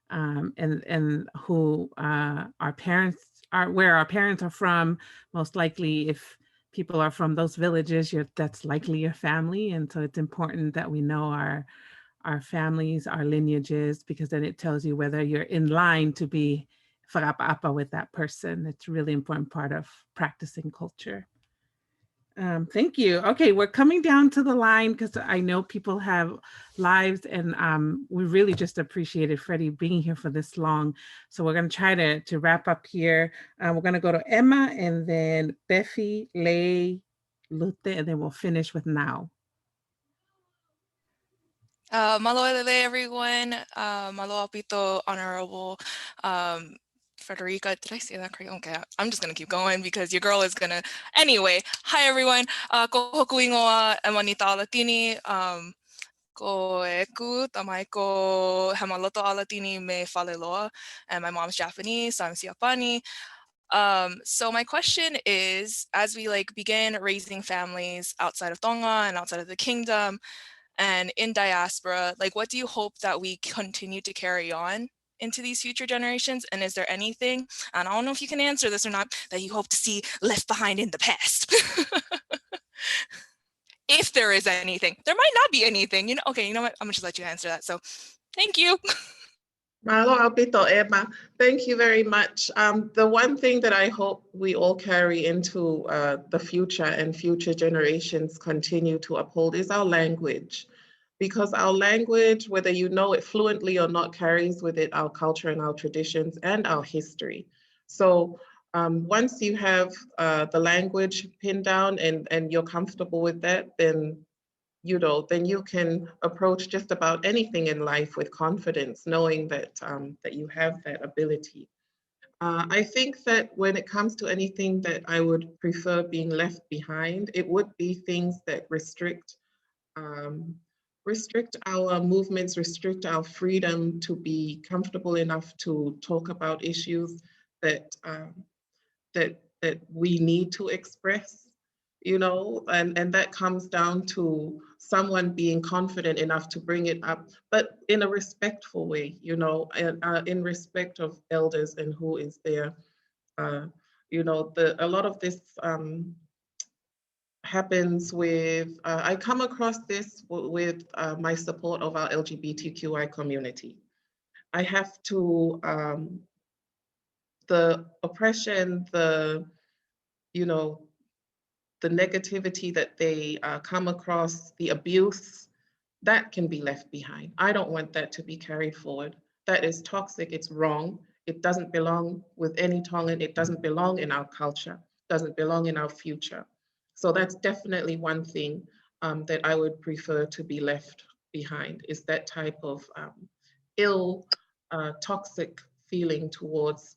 A: and who our parents are, where our parents are from. Most likely, if people are from those villages, that's likely your family, and so it's important that we know our families, our lineages, because then it tells you whether you're in line to be whakaapa with that person. It's a really important part of practicing culture. Thank you. Okay, we're coming down to the line because I know people have lives, and we really just appreciated Freddie being here for this long. So we're going to try to wrap up here. We're going to go to Emma, and then Befi, Lei, Lute, and then we'll finish with Now.
S: Maloelele, everyone. Malo Apito, Honorable Frederica. Did I say that correctly? Okay, I'm just going to keep going because your girl is going to. Anyway, hi, everyone. Ko hoku ingoa e manita Alatini. Ko eku, tamai ko hemaloto Alatini me Faleloa. And my mom's Japanese, so I'm Siapani. So my question is, as we begin raising families outside of Tonga and outside of the kingdom, and in diaspora, what do you hope that we continue to carry on into these future generations? And is there anything, and I don't know if you can answer this or not, that you hope to see left behind in the past? If there is anything, there might not be anything, okay, you know what? I'm gonna just let you answer that. So thank you.
C: Malo Alpito, Emma, thank you very much. The one thing that I hope we all carry into the future and future generations continue to uphold is our language. Because our language, whether you know it fluently or not, carries with it our culture and our traditions and our history. So once you have the language pinned down and you're comfortable with that, then then you can approach just about anything in life with confidence, knowing that that you have that ability. I think that when it comes to anything that I would prefer being left behind, it would be things that restrict our movements, restrict our freedom to be comfortable enough to talk about issues that that we need to express. you know, and that comes down to someone being confident enough to bring it up, but in a respectful way, you know, and in respect of elders and who is there. You know, a lot of this happens with, I come across this with my support of our LGBTQI community. I have to, the oppression, you know, the negativity that they come across, the abuse, that can be left behind. I don't want that to be carried forward. That is toxic, it's wrong. It doesn't belong with any Tongan, it doesn't belong in our culture, doesn't belong in our future. So that's definitely one thing that I would prefer to be left behind, is that type of ill, toxic feeling towards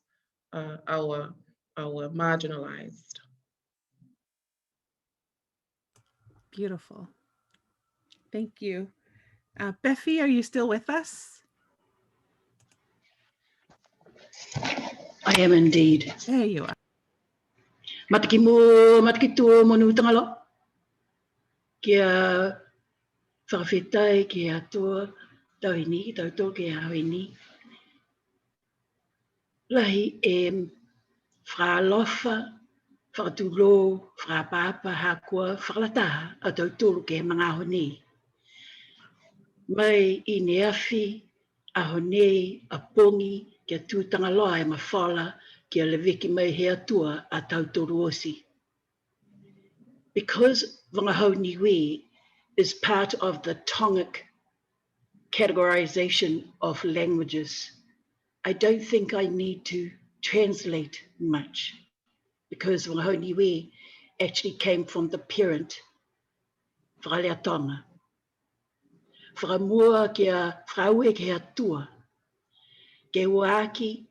C: our marginalized.
A: Beautiful. Thank you. Befi, are you still with us?
T: I am indeed.
A: There you are.
T: Mataki tō monu tangalo. Kia whawhetai kia toa tauhini, tauto kia hawini. Lahi e whalofa, whakatulo, whapapa, hakua, whakalataha a tautoro ke mga honi. Mai I ne awhi, a honi, a pongi, kia tūtanga loa e mawhala, kia leweki mai he atua a tautoro osi. Because Wangahau is part of the Tongic categorization of languages, I don't think I need to translate much, because Wangahau actually came from the parent, Whaleatonga. Whamua kia whaue ke atua, ke uaki,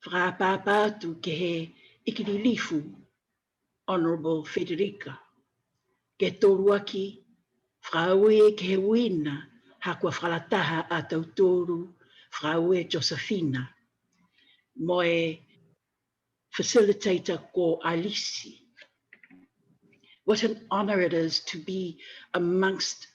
T: whapapatu ke he ikirilifu, Honourable Frederica. Ke toruaki, whaue ke he wina, hakua whalataha a tautoru, whaue Josephina. Moe facilitator ko Alisi. What an honor it is to be amongst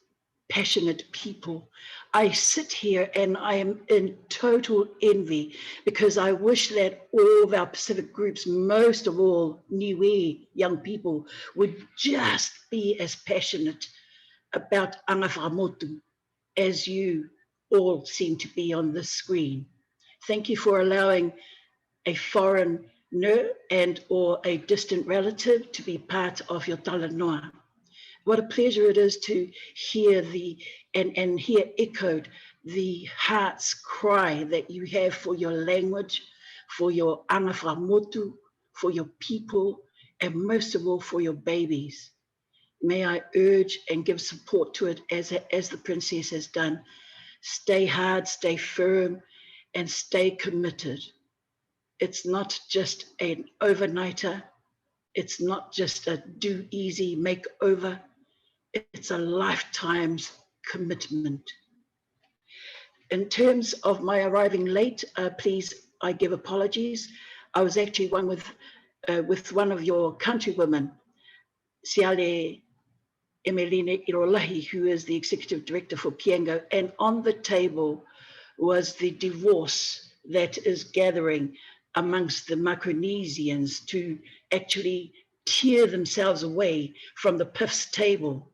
T: passionate people. I sit here and I am in total envy, because I wish that all of our Pacific groups, most of all Niue young people, would just be as passionate about anga whakamotu as you all seem to be on this screen. Thank you for allowing a foreigner and or a distant relative to be part of your Talanoa. What a pleasure it is to hear and hear echoed the heart's cry that you have for your language, for your anga whakamotu, for your people, and most of all for your babies. May I urge and give support to it as the princess has done. Stay hard, stay firm, and stay committed. It's not just an overnighter. It's not just a do easy makeover. It's a lifetime's commitment. In terms of my arriving late, please, I give apologies. I was actually with one of your countrywomen, Siale Emeline Irolahi, who is the executive director for Piengo, and on the table was the divorce that is gathering amongst the Micronesians to actually tear themselves away from the PIF's table.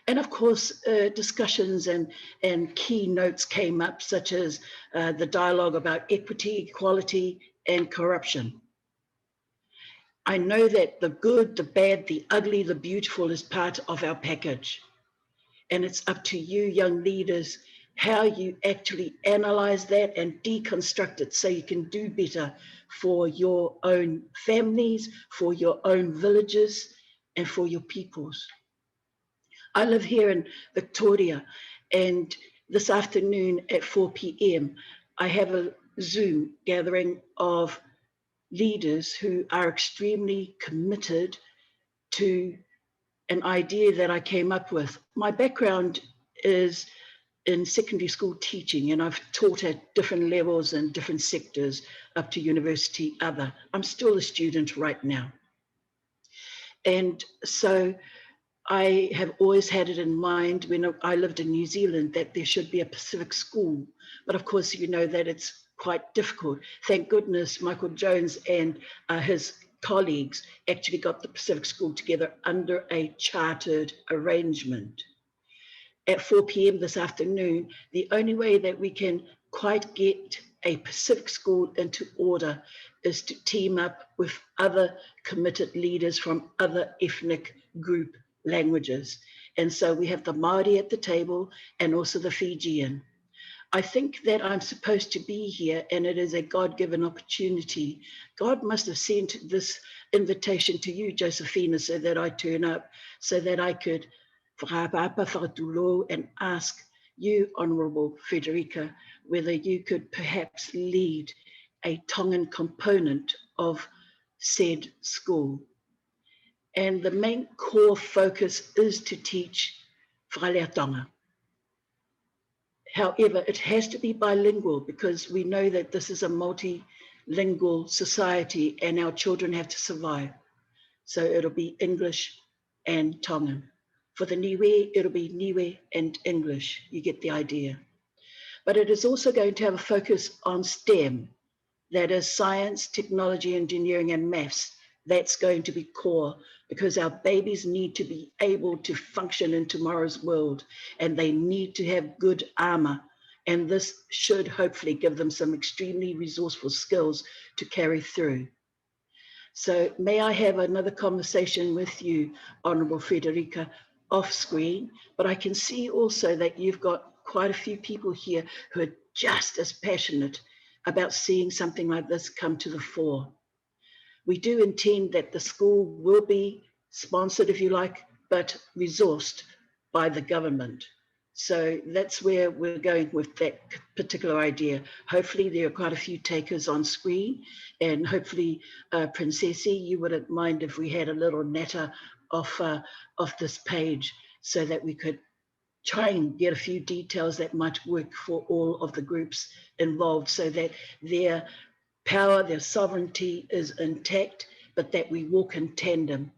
T: And of course, discussions and keynotes came up, such as the dialogue about equity, equality, and corruption. I know that the good, the bad, the ugly, the beautiful is part of our package. And it's up to you, young leaders, how you actually analyze that and deconstruct it so you can do better for your own families, for your own villages, and for your peoples. I live here in Victoria, and this afternoon at 4 p.m, I have a Zoom gathering of leaders who are extremely committed to an idea that I came up with. My background is in secondary school teaching, and I've taught at different levels and different sectors up to university other. I'm still a student right now. And so I have always had it in mind when I lived in New Zealand that there should be a Pacific school. But of course, you know that it's quite difficult. Thank goodness Michael Jones and his colleagues actually got the Pacific school together under a chartered arrangement. At 4 p.m. this afternoon, the only way that we can quite get a Pacific school into order is to team up with other committed leaders from other ethnic group languages. And so we have the Māori at the table and also the Fijian. I think that I'm supposed to be here and it is a God-given opportunity. God must have sent this invitation to you, Josephina, so that I turn up, so that I could and ask you, Honourable Frederica, whether you could perhaps lead a Tongan component of said school. And the main core focus is to teach Tonga. However, it has to be bilingual because we know that this is a multilingual society and our children have to survive. So it'll be English and Tongan. For the Niue, it'll be Niue and English. You get the idea. But it is also going to have a focus on STEM, that is science, technology, engineering, and maths. That's going to be core because our babies need to be able to function in tomorrow's world and they need to have good armor. And this should hopefully give them some extremely resourceful skills to carry through. So may I have another conversation with you, Honourable Frederica, off screen, but I can see also that you've got quite a few people here who are just as passionate about seeing something like this come to the fore. We do intend that the school will be sponsored, if you like, but resourced by the government. So that's where we're going with that particular idea. Hopefully there are quite a few takers on screen, and hopefully Princessi, you wouldn't mind if we had a little natter of this page so that we could try and get a few details that might work for all of the groups involved so that their power, their sovereignty is intact, but that we walk in tandem.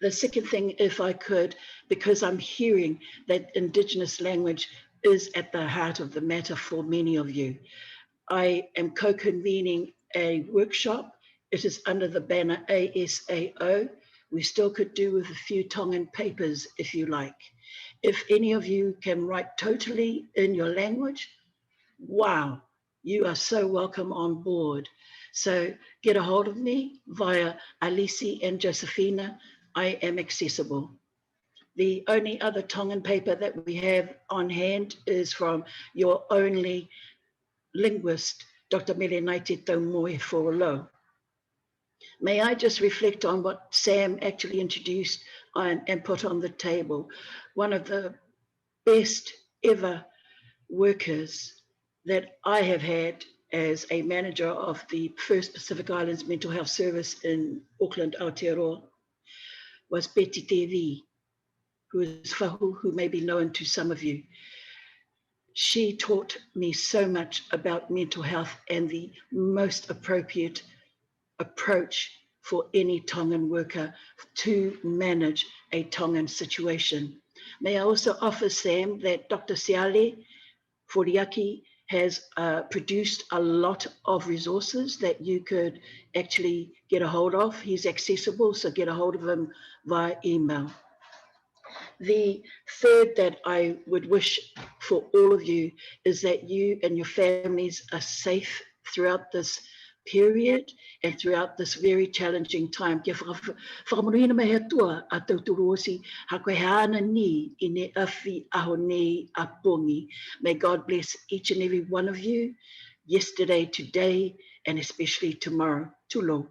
T: The second thing, if I could, because I'm hearing that Indigenous language is at the heart of the matter for many of you, I am co-convening a workshop. It is under the banner ASAO. We still could do with a few Tongan papers, if you like. If any of you can write totally in your language, wow, you are so welcome on board. So get a hold of me via Alisi and Josephina. I am accessible. The only other Tongan paper that we have on hand is from your only linguist, Dr. Melenaite Taumoe Forolo. May I just reflect on what Sam actually introduced and put on the table? One of the best ever workers that I have had as a manager of the First Pacific Islands Mental Health Service in Auckland, Aotearoa, was Betty Tevi, who is Fahu, who may be known to some of you. She taught me so much about mental health and the most appropriate approach for any Tongan worker to manage a Tongan situation. May I also offer, Sam, that Dr. Siale Foriaki has produced a lot of resources that you could actually get a hold of. He's accessible, so get a hold of him via email. The third that I would wish for all of you is that you and your families are safe throughout this period and throughout this very challenging time. May God bless each and every one of you, yesterday, today, and especially tomorrow. Tulo.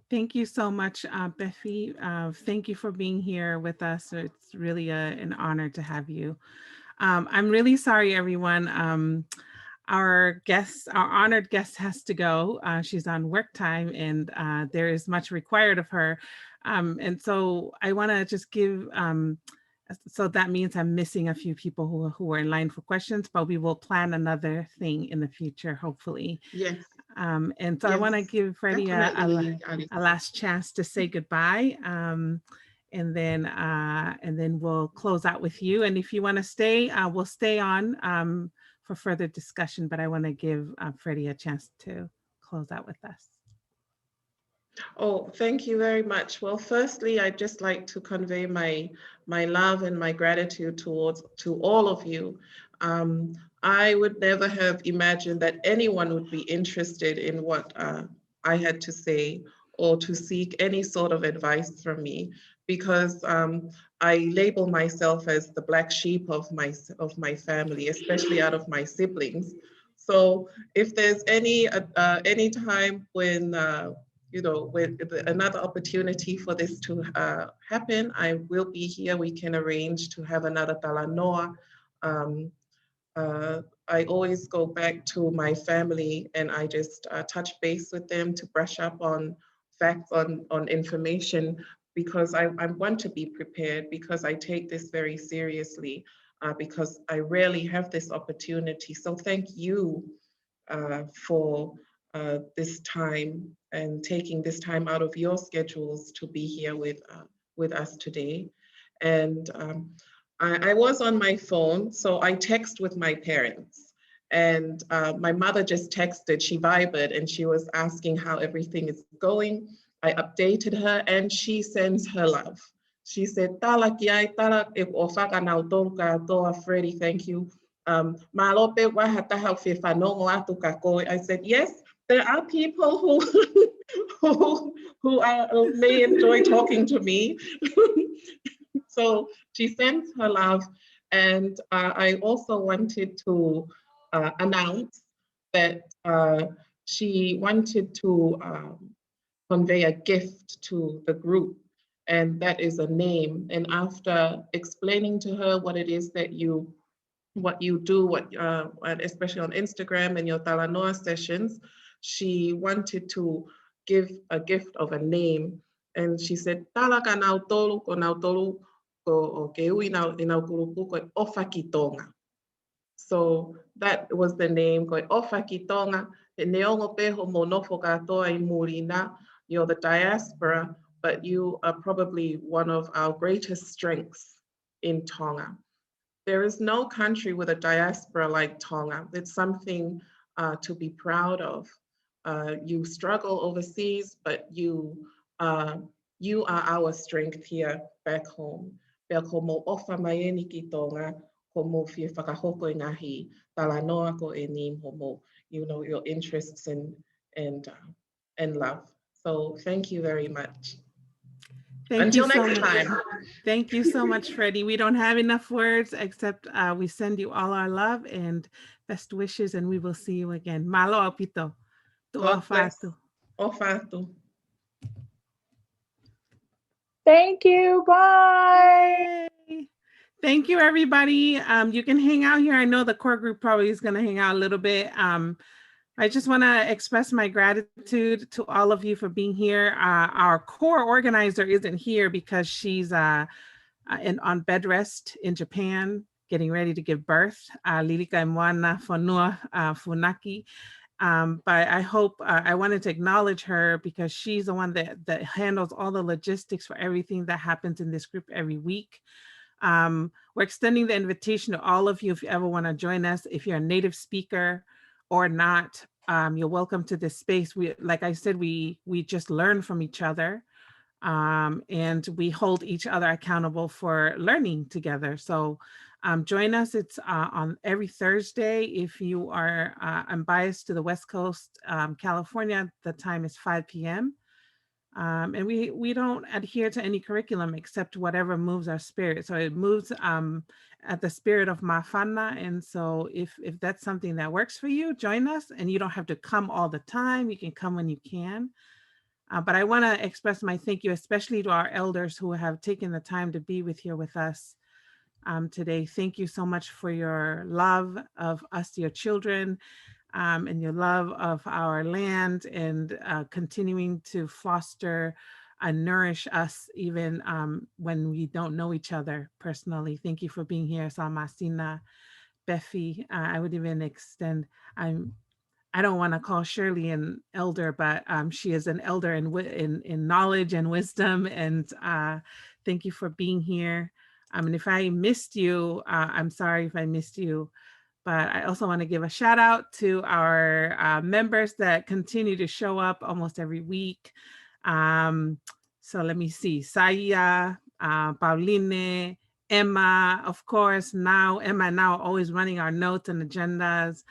A: Thank you so much, Befi. Thank you for being here with us. It's really an honor to have you. I'm really sorry, everyone. Our honored guest has to go. She's on work time and there is much required of her. And so I want to just give So that means I'm missing a few people who were in line for questions, but we will plan another thing in the future, hopefully.
C: Yes.
A: And so I want to
C: Yes,
A: give Freddie
C: definitely,
A: a last chance to say goodbye. And then we'll close out with you. And if you want to stay, we'll stay on for further discussion, but I want to give Freddie a chance to close out with us.
C: Oh, thank you very much. Well, firstly, I'd just like to convey my love and my gratitude to all of you. I would never have imagined that anyone would be interested in what I had to say or to seek any sort of advice from me, because I label myself as the black sheep of my family, especially out of my siblings. So if there's any time when with another opportunity for this to happen, I will be here. We can arrange to have another Talanoa. I always go back to my family and I just touch base with them to brush up on facts, on information, because I want to be prepared, because I take this very seriously, because I rarely have this opportunity. So thank you for this time and taking this time out of your schedules to be here with us today. And I was on my phone, so I text with my parents. And my mother just texted, she vibered, and she was asking how everything is going. I updated her and she sends her love. She said, "Tala kiai, tala if ofaka na utoka toa Freddie, thank you. I said, yes, there are people who may enjoy talking to me." So she sends her love. And I also wanted to announce that she wanted to convey a gift to the group, and that is a name. And after explaining to her what it is that you do, especially on Instagram and your Talanoa sessions, she wanted to give a gift of a name. And she said, "Tala ka nautolu ko nautolu ko keu inau kurupu ko Ofaki Tonga." So that was the name, ko Ofaki Tonga. Neongo peho monofo katoa I murina. You're the diaspora, but you are probably one of our greatest strengths in Tonga. There is no country with a diaspora like Tonga. It's something to be proud of. You struggle overseas, but you are our strength here back home. Pea ko mo ofa mai ni ki Tonga, ko mo fie whakahoko i ngahi, Talanoa ko e nim homo, your interests and love. So thank you very much.
A: Thank
C: Until
A: you so
C: next
A: much.
C: time.
A: Thank you so much, Freddie. We don't have enough words except we send you all our love and best wishes, and we will see you again. Malo apito.
C: God bless. Ofatu.
R: Thank you. Bye.
A: Yay. Thank you, everybody. You can hang out here. I know the core group probably is going to hang out a little bit. I just want to express my gratitude to all of you for being here. Our core organizer isn't here because she's on bed rest in Japan, getting ready to give birth. Lilika Imwana Fonua Funaki. But I hope, I wanted to acknowledge her because she's the one that handles all the logistics for everything that happens in this group every week. We're extending the invitation to all of you if you ever want to join us. If you're a native speaker or not, you're welcome to this space. Like I said, we just learn from each other, and we hold each other accountable for learning together. So join us. It's on every Thursday. If you are, I'm biased to the West Coast, California, the time is 5 p.m. And we don't adhere to any curriculum except whatever moves our spirit. So it moves at the spirit of Mafana. And so if that's something that works for you, join us. And you don't have to come all the time. You can come when you can. But I want to express my thank you, especially to our elders who have taken the time to be here with us today. Thank you so much for your love of us, your children, and your love of our land, and continuing to foster nourish us even when we don't know each other personally. Thank you for being here, Salmasina, Befi. I would even extend, I don't want to call Shirley an elder, but she is an elder in knowledge and wisdom. And thank you for being here. And if I missed you, I'm sorry if I missed you. But I also want to give a shout out to our members that continue to show up almost every week. So let me see, Saya, Pauline, Emma, of course, Emma now always running our notes and agendas.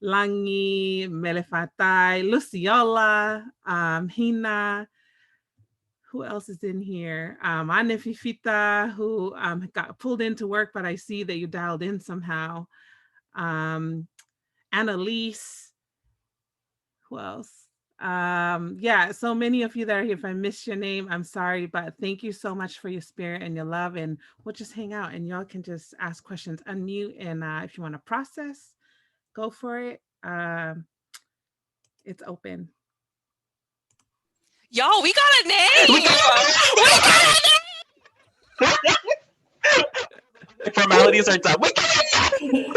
A: Langi, Melefatai, Luciola, Hina, who else is in here? Ane Fifita, who got pulled into work, but I see that you dialed in somehow. Annalise, who else? Yeah, so many of you that are here. If I missed your name, I'm sorry, but thank you so much for your spirit and your love, and we'll just hang out and y'all can just ask questions, unmute, and if you want to process, go for it. It's open.
S: Y'all, we got a name. We got a name.
U: Formalities are done. We got a name.